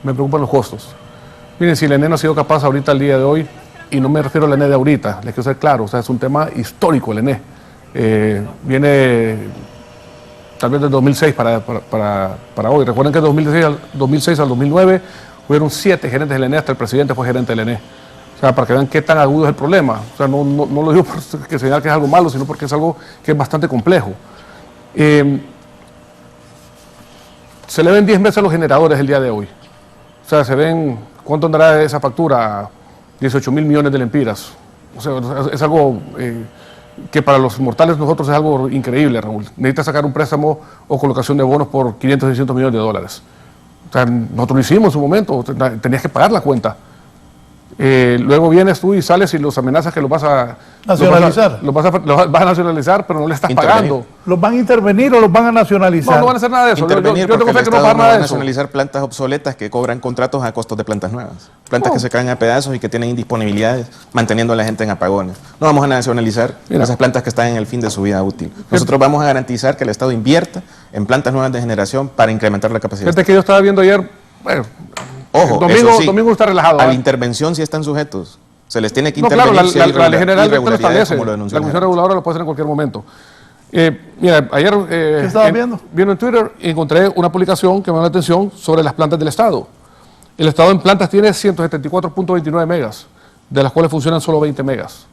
Me preocupan los costos. Miren, si la ENE no ha sido capaz ahorita, al día de hoy, y no me refiero a la ENE de ahorita, les quiero ser claro, o sea, es un tema histórico el ENE. Viene tal vez del 2006 para hoy. Recuerden que de 2006 al 2009 hubieron 7 gerentes del ENE, hasta el presidente fue gerente del ENE. O sea, para que vean qué tan agudo es el problema. O sea, no lo digo porque señala que es algo malo, sino porque es algo que es bastante complejo. Se le ven 10 meses a los generadores el día de hoy. O sea, se ven, ¿cuánto andará esa factura? 18 mil millones de lempiras. O sea, es algo que para los mortales nosotros es algo increíble, Raúl. Necesitas sacar un préstamo o colocación de bonos por 500, 600 millones de dólares. O sea, nosotros lo hicimos en su momento, tenías que pagar la cuenta. Luego vienes tú y sales y los amenazas que los vas a nacionalizar. Los vas a nacionalizar, pero no le estás pagando. ¿Los van a intervenir o los van a nacionalizar? No van a hacer nada de eso. Intervenir, yo tengo fe que no va a hacer nada de eso. Nacionalizar plantas obsoletas que cobran contratos a costos de plantas nuevas. Plantas que se caen a pedazos y que tienen indisponibilidades, manteniendo a la gente en apogones. No vamos a nacionalizar esas plantas que están en el fin de su vida útil. Nosotros vamos a garantizar que el Estado invierta en plantas nuevas de generación para incrementar la capacidad. Fíjate que yo estaba viendo ayer, bueno, ojo, domingo está relajado. A la intervención sí están sujetos. Se les tiene que intervenir. Claro, la ley general lo establece. Como lo la Comisión Reguladora lo puede hacer en cualquier momento. Mira, ayer ¿qué estaba viendo en Twitter y encontré una publicación que me llamó la atención sobre las plantas del Estado. El Estado en plantas tiene 174.29 megas, de las cuales funcionan solo 20 megas.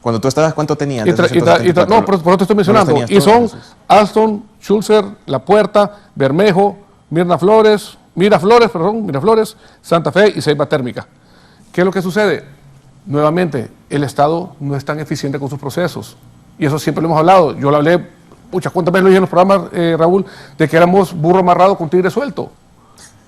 Cuando tú estabas, ¿cuánto tenías? No, por eso te estoy mencionando. Y son Alstom, Schulzer, La Puerta, Bermejo, Miraflores, Santa Fe y Ceiba Térmica. ¿Qué es lo que sucede? Nuevamente, el Estado no es tan eficiente con sus procesos. Y eso siempre lo hemos hablado. Yo lo hablé muchas cuantas veces, lo dije en los programas, Raúl, de que éramos burro amarrado con tigre suelto.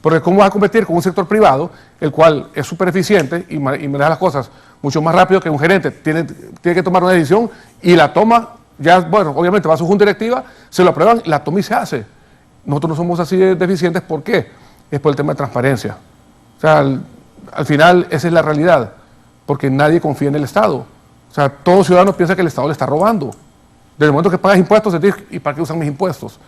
Porque ¿cómo vas a competir con un sector privado, el cual es súper eficiente y maneja las cosas mucho más rápido que un gerente? Tiene que tomar una decisión y la toma, ya, bueno, obviamente va a su junta directiva, se lo aprueban, la toma y se hace. Nosotros no somos así de eficientes, ¿por qué? Es por el tema de transparencia. O sea, al final esa es la realidad, porque nadie confía en el Estado. O sea, todo ciudadano piensa que el Estado le está robando. Desde el momento que pagas impuestos, se dice, ¿y para qué usan mis impuestos?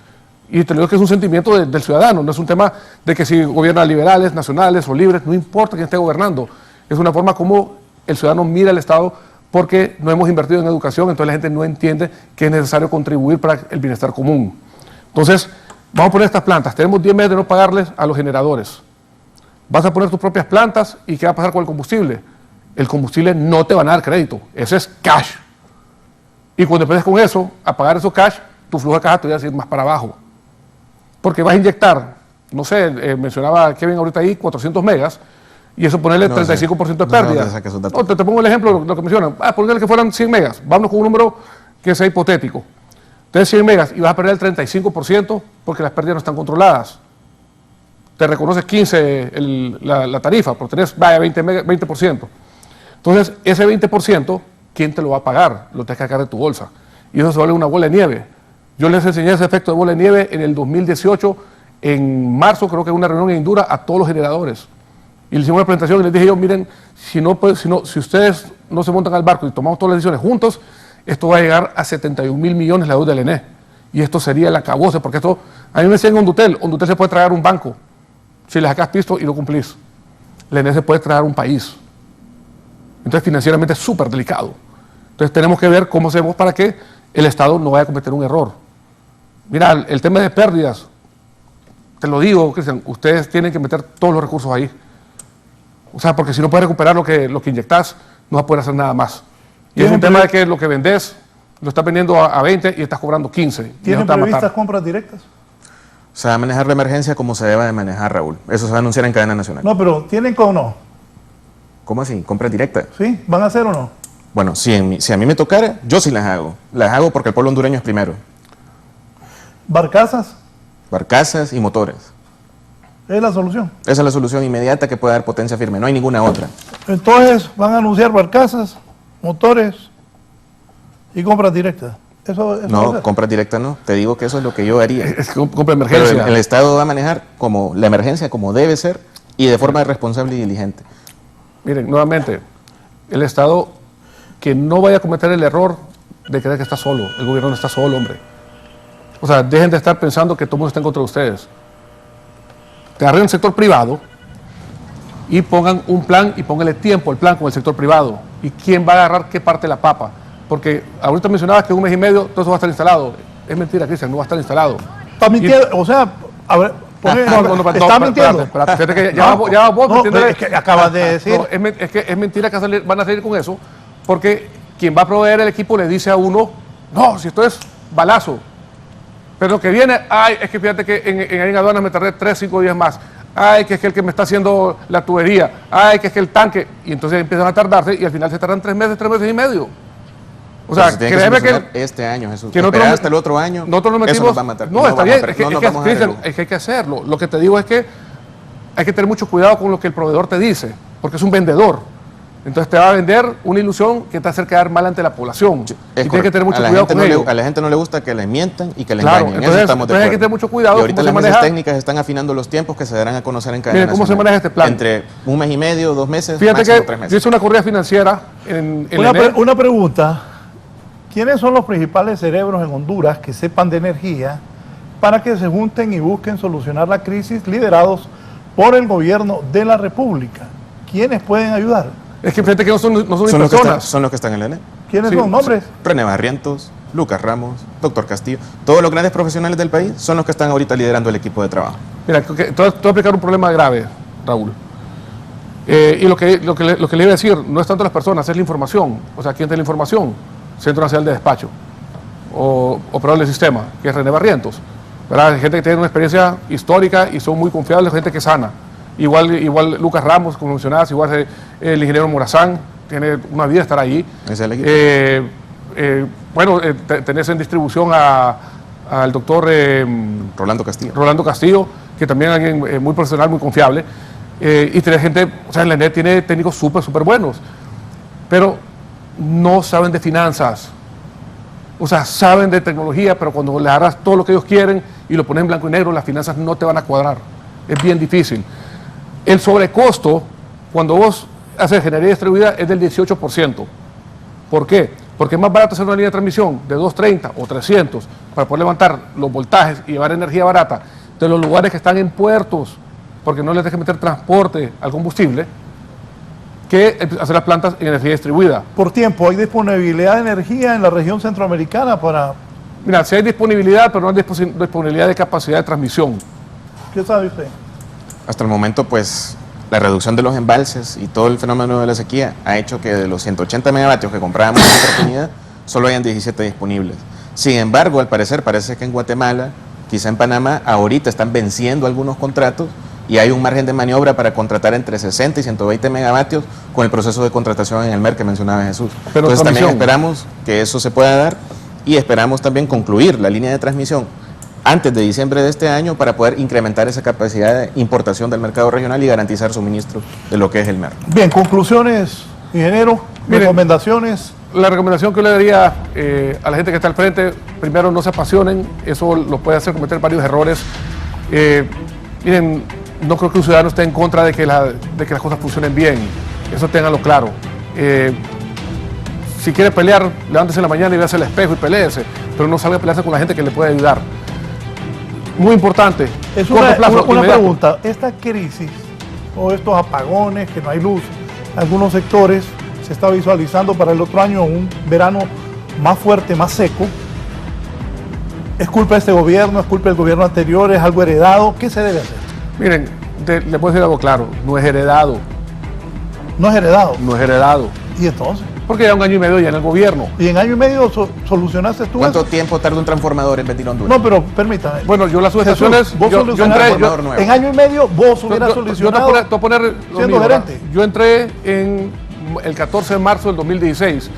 Y te digo que es un sentimiento del ciudadano, no es un tema de que si gobiernan liberales, nacionales o libres, no importa quién esté gobernando. Es una forma como el ciudadano mira al Estado porque no hemos invertido en educación, entonces la gente no entiende que es necesario contribuir para el bienestar común. Entonces, vamos a poner estas plantas, tenemos 10 meses de no pagarles a los generadores. Vas a poner tus propias plantas y ¿qué va a pasar con el combustible? el combustible no te van a dar crédito, eso es cash. Y cuando empieces con eso, a pagar esos cash, tu flujo de caja te va a ir más para abajo. Porque vas a inyectar, no sé, mencionaba Kevin ahorita ahí, 400 megas, y eso ponerle 35% de pérdida. Te pongo el ejemplo, lo que mencionan, ponerle que fueran 100 megas, vámonos con un número que sea hipotético. Entonces 100 megas y vas a perder el 35% porque las pérdidas no están controladas. Te reconoces 15 la tarifa, pero tenés, vaya, 20%. Entonces, ese 20%, ¿quién te lo va a pagar? Lo tienes que sacar de tu bolsa. Y eso se vuelve una bola de nieve. Yo les enseñé ese efecto de bola de nieve en el 2018, en marzo, creo que en una reunión en Indura, a todos los generadores. Y les hicimos una presentación y les dije yo, miren, si ustedes no se montan al barco y tomamos todas las decisiones juntos, esto va a llegar a 71.000 millones la deuda del ENE. Y esto sería el acabose, porque esto, a mí me decían en Hondutel se puede tragar un banco, si le sacas pisto y lo cumplís. La ENE se puede tragar un país. Entonces financieramente es súper delicado. Entonces tenemos que ver cómo hacemos para que el Estado no vaya a cometer un error. Mira, el tema de pérdidas, te lo digo, Cristian, ustedes tienen que meter todos los recursos ahí. O sea, porque si no puedes recuperar lo que inyectás, no vas a poder hacer nada más. Y es un tema de que lo que vendés, lo estás vendiendo a 20 y estás cobrando 15. ¿Tienen previstas compras directas? Se va a manejar la emergencia como se deba de manejar, Raúl. Eso se va a anunciar en cadena nacional. No, pero ¿tienen o no? ¿Cómo así? ¿Compra directa? ¿Sí? ¿Van a hacer o no? Bueno, si a mí me tocara, yo sí las hago. Las hago porque el pueblo hondureño es primero. ¿Barcazas? Barcazas y motores. ¿Es la solución? Esa es la solución inmediata que puede dar potencia firme. No hay ninguna otra. Entonces, van a anunciar barcazas, motores y compras directas. Eso no, compras directas no. Te digo que eso es lo que yo haría. Es compra emergencia. Pero el Estado va a manejar como la emergencia como debe ser y de forma responsable y diligente. Miren, nuevamente, el Estado que no vaya a cometer el error de creer que está solo. El gobierno no está solo, hombre. O sea, dejen de estar pensando que todo el mundo está en contra de ustedes. Te agarren el sector privado y pongan un plan y pónganle tiempo al plan con el sector privado. ¿Y quién va a agarrar qué parte de la papa? Porque ahorita mencionabas que en un mes y medio todo eso va a estar instalado. Es mentira, Cristian, no va a estar instalado. Está mintiendo, o sea, a ver, está mintiendo. Espérate, fíjate que ya vos es que acabas de decir. No, es que es mentira que van a salir con eso, porque quien va a proveer el equipo le dice a uno, no, si esto es balazo. Pero lo que viene, ay, es que fíjate que en aduanas me tardé 3, 5 días más. Ay, que es que el que me está haciendo la tubería. Ay, que es que el tanque. Y entonces empiezan a tardarse y al final se tardan 3 meses y medio. O sea, se créeme que este año, Jesús. Que nosotros hasta el otro año. Nosotros nos metimos, eso nos va a matar. No, está bien. Es que hay que hacerlo. Lo que te digo es que hay que tener mucho cuidado con lo que el proveedor te dice, porque es un vendedor. Entonces te va a vender una ilusión que te hace quedar mal ante la población. Y tienes que tener mucho cuidado con ello. A la gente no le gusta que le mientan y que le claro, engañen. Entonces hay que tener mucho cuidado. Y ahorita las mesas técnicas están afinando los tiempos que se darán a conocer en cadena. Miren cómo se maneja este plan. Entre 1 mes y medio, 2 meses, fíjate máximo que 3 meses. yo hice una corrida financiera en una pregunta. ¿Quiénes son los principales cerebros en Honduras que sepan de energía para que se junten y busquen solucionar la crisis liderados por el gobierno de la República? ¿Quiénes pueden ayudar? Es que fíjate que no son personas. Son los que están en el ENE. ¿Quiénes son? ¿Nombres? René Barrientos, Lucas Ramos, Doctor Castillo. Todos los grandes profesionales del país son los que están ahorita liderando el equipo de trabajo. Mira, te voy a explicar un problema grave, Raúl. Y lo que le iba a decir, no es tanto las personas, es la información. O sea, ¿quién tiene la información? Centro Nacional de Despacho o operador del sistema, que es René Barrientos. ¿Verdad? Hay gente que tiene una experiencia histórica y son muy confiables, gente que sana. Igual Lucas Ramos, como mencionabas, igual el ingeniero Morazán, tiene una vida estar ahí. Es el equipo. Tenés en distribución al doctor Rolando Castillo, que también es alguien muy profesional, muy confiable. Y tenés gente, o sea, en la ENE tiene técnicos súper buenos. Pero no saben de finanzas, o sea, saben de tecnología, pero cuando le agarras todo lo que ellos quieren y lo pones en blanco y negro, las finanzas no te van a cuadrar, es bien difícil. El sobrecosto, cuando vos haces ingeniería distribuida, es del 18%. ¿Por qué? Porque es más barato hacer una línea de transmisión de 230 o 300 para poder levantar los voltajes y llevar energía barata de los lugares que están en puertos, porque no les dejes meter transporte al combustible, que hacer las plantas en energía distribuida. Por tiempo, ¿hay disponibilidad de energía en la región centroamericana para...? Mira, sí hay disponibilidad, pero no hay disponibilidad de capacidad de transmisión. ¿Qué sabe usted? Hasta el momento, pues, la reducción de los embalses y todo el fenómeno de la sequía ha hecho que de los 180 megavatios que comprábamos en la oportunidad, solo hayan 17 disponibles. Sin embargo, al parecer, parece que en Guatemala, quizá en Panamá, ahorita están venciendo algunos contratos y hay un margen de maniobra para contratar entre 60 y 120 megavatios con el proceso de contratación en el MER que mencionaba Jesús. Pero entonces también esperamos que eso se pueda dar y esperamos también concluir la línea de transmisión antes de diciembre de este año para poder incrementar esa capacidad de importación del mercado regional y garantizar suministro de lo que es el MER. Bien, conclusiones, ingeniero, recomendaciones. La recomendación que yo le daría a la gente que está al frente, primero no se apasionen, eso lo puede hacer cometer varios errores. Miren, no creo que un ciudadano esté en contra de que las cosas funcionen bien, eso ténganlo claro. Si quiere pelear, levántese en la mañana y véase al espejo y peléese, pero no salga a pelearse con la gente que le puede ayudar. Muy importante. Es una pregunta. Esta crisis o estos apagones, que no hay luz, en algunos sectores se está visualizando para el otro año un verano más fuerte, más seco. ¿Es culpa de este gobierno? ¿Es culpa del gobierno anterior? ¿Es algo heredado? ¿Qué se debe hacer? Miren, le puedo decir algo claro. No es heredado. ¿No es heredado? No es heredado. ¿Y entonces? Porque ya un año y medio ya en el gobierno. ¿Y en año y medio solucionaste tú ¿Cuánto eso? tiempo tarda un transformador en venir a Honduras? No, pero permíame. Bueno, yo las subestaciones, en año y medio vos hubieras solucionado. Te voy a poner siendo gerente. Yo entré en el 14 de marzo del 2016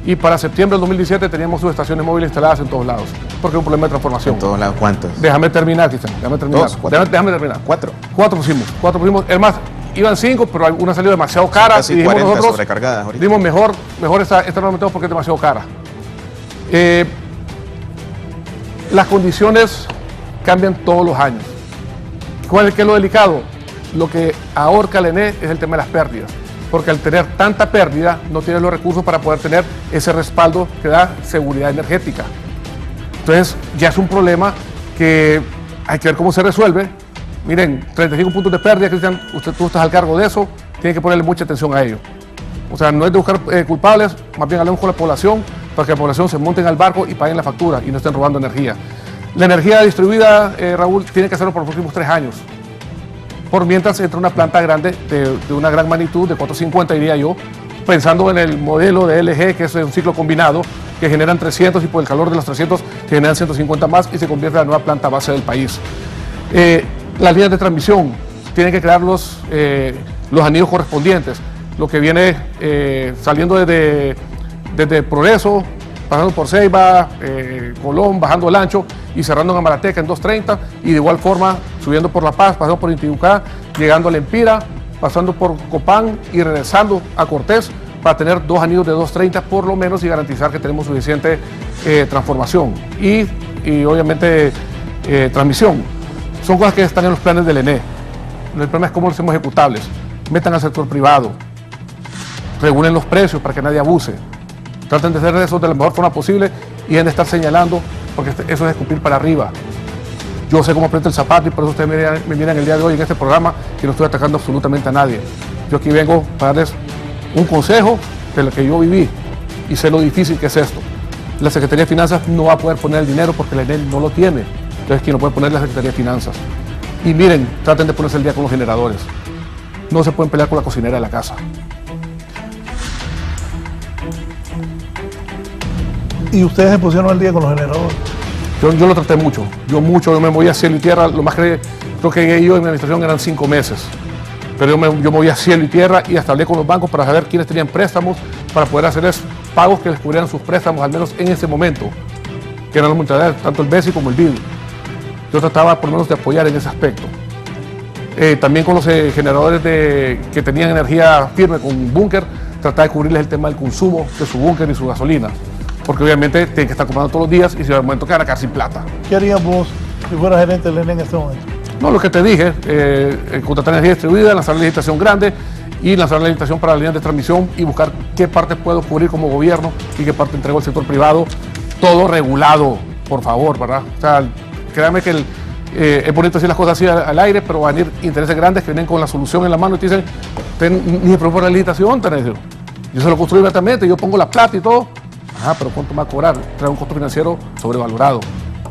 y para septiembre del 2017 teníamos subestaciones móviles instaladas en todos lados, porque es un problema de transformación. ¿En todos lados cuántas? Déjame terminar, Cristian, déjame terminar. Dos, cuatro. Déjame terminar. Cuatro. Cuatro pusimos. Es más, iban 5, pero una salió demasiado cara. Casi y dijimos 40 nosotros, sobrecargadas ahorita. dimos mejor esta no la metemos porque es demasiado cara. Las condiciones cambian todos los años. ¿Qué es lo delicado? Lo que ahorca al ENE es el tema de las pérdidas, porque al tener tanta pérdida no tienes los recursos para poder tener ese respaldo que da seguridad energética. Entonces ya es un problema que hay que ver cómo se resuelve. Miren, 35 puntos de pérdida, Cristian, tú estás al cargo de eso, tiene que ponerle mucha atención a ello. O sea, no es de buscar culpables, más bien hablemos con la población para que la población se monte al barco y paguen la factura y no estén robando energía. La energía distribuida, Raúl, tiene que hacerlo por los próximos 3 años. Por mientras entra una planta grande de una gran magnitud, de 450 diría yo, pensando en el modelo de LG, que es un ciclo combinado, que generan 300 y por el calor de los 300 generan 150 más y se convierte en la nueva planta base del país. Las líneas de transmisión tienen que crear los anillos correspondientes, lo que viene saliendo desde Progreso, pasando por Ceiba, Colón, bajando el ancho y cerrando en Amarateca en 230 y de igual forma subiendo por La Paz, pasando por Intibucá, llegando a La Empira, pasando por Copán y regresando a Cortés para tener 2 anillos de 230 por lo menos y garantizar que tenemos suficiente transformación y obviamente transmisión. Son cosas que están en los planes del ENE. El problema es cómo los hacemos ejecutables. Metan al sector privado, regulen los precios para que nadie abuse. Traten de hacer eso de la mejor forma posible y en de estar señalando, porque eso es escupir para arriba. Yo sé cómo aprieta el zapato y por eso ustedes me miran el día de hoy en este programa que no estoy atacando absolutamente a nadie. Yo aquí vengo para darles un consejo de lo que yo viví y sé lo difícil que es esto. La Secretaría de Finanzas no va a poder poner el dinero porque el ENE no lo tiene. Entonces, quien lo puede poner es la Secretaría de Finanzas. Y miren, traten de ponerse el día con los generadores. No se pueden pelear con la cocinera de la casa. ¿Y ustedes se pusieron al día con los generadores? Yo lo traté mucho. Yo me moví a cielo y tierra. Lo más que creo que yo en mi administración eran 5 meses. Pero yo me moví a cielo y tierra y hasta hablé con los bancos para saber quiénes tenían préstamos para poder hacerles pagos que les cubrieran sus préstamos, al menos en ese momento, que eran las mutualidades, tanto el BESI como el BID. Yo trataba por lo menos de apoyar en ese aspecto. También con los generadores que tenían energía firme con búnker, trataba de cubrirles el tema del consumo de su búnker y su gasolina. Porque obviamente tienen que estar comprando todos los días y si al momento que van a quedar sin plata. ¿Qué harías vos si fueras gerente del ENE en este momento? No, lo que te dije, contratar energía distribuida, lanzar la licitación grande y lanzar la licitación para las líneas de transmisión y buscar qué parte puedo cubrir como gobierno y qué parte entrego al sector privado. Todo regulado, por favor, ¿verdad? O sea, créanme que es bonito decir las cosas así al aire, pero van a venir intereses grandes que vienen con la solución en la mano y te dicen, ni me preocupa la licitación, Tenesio. Yo se lo construyo inmediatamente, yo pongo la plata y todo. Ajá, pero ¿cuánto me va a cobrar? Trae un costo financiero sobrevalorado.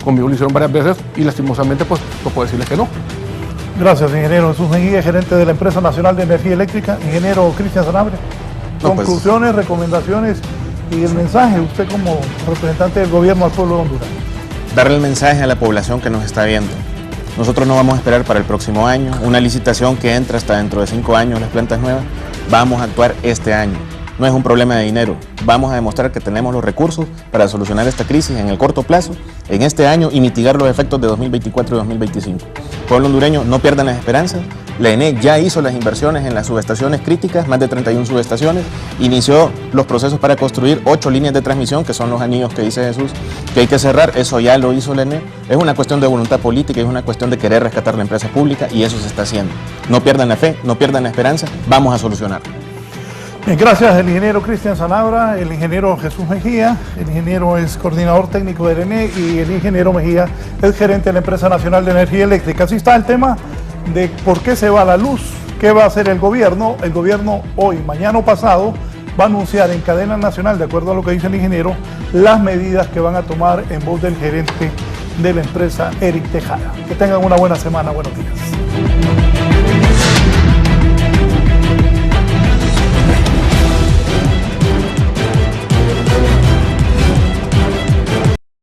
Conmigo lo hicieron varias veces y lastimosamente pues no puedo decirles que no. Gracias, ingeniero Jesús Mejía, gerente de la Empresa Nacional de Energía Eléctrica. Ingeniero Cristian Sanabria, conclusiones, recomendaciones y el mensaje, usted como representante del gobierno al pueblo de Honduras. Darle el mensaje a la población que nos está viendo. Nosotros no vamos a esperar para el próximo año, una licitación que entra hasta dentro de 5 años, las plantas nuevas, vamos a actuar este año. No es un problema de dinero, vamos a demostrar que tenemos los recursos para solucionar esta crisis en el corto plazo, en este año y mitigar los efectos de 2024 y 2025. Pueblo hondureño, no pierdan las esperanzas. La ENE ya hizo las inversiones en las subestaciones críticas, más de 31 subestaciones, inició los procesos para construir 8 líneas de transmisión, que son los anillos que dice Jesús, que hay que cerrar, eso ya lo hizo la ENE. Es una cuestión de voluntad política, es una cuestión de querer rescatar la empresa pública y eso se está haciendo. No pierdan la fe, no pierdan la esperanza, vamos a solucionar. Bien, gracias el ingeniero Cristian Sanabria, el ingeniero Jesús Mejía, el ingeniero es coordinador técnico del ENE y el ingeniero Mejía es gerente de la Empresa Nacional de Energía Eléctrica. Así está el tema de por qué se va la luz, qué va a hacer el gobierno. El gobierno hoy, mañana o pasado va a anunciar en cadena nacional, de acuerdo a lo que dice el ingeniero, las medidas que van a tomar en voz del gerente de la empresa, Eric Tejada. Que tengan una buena semana, buenos días.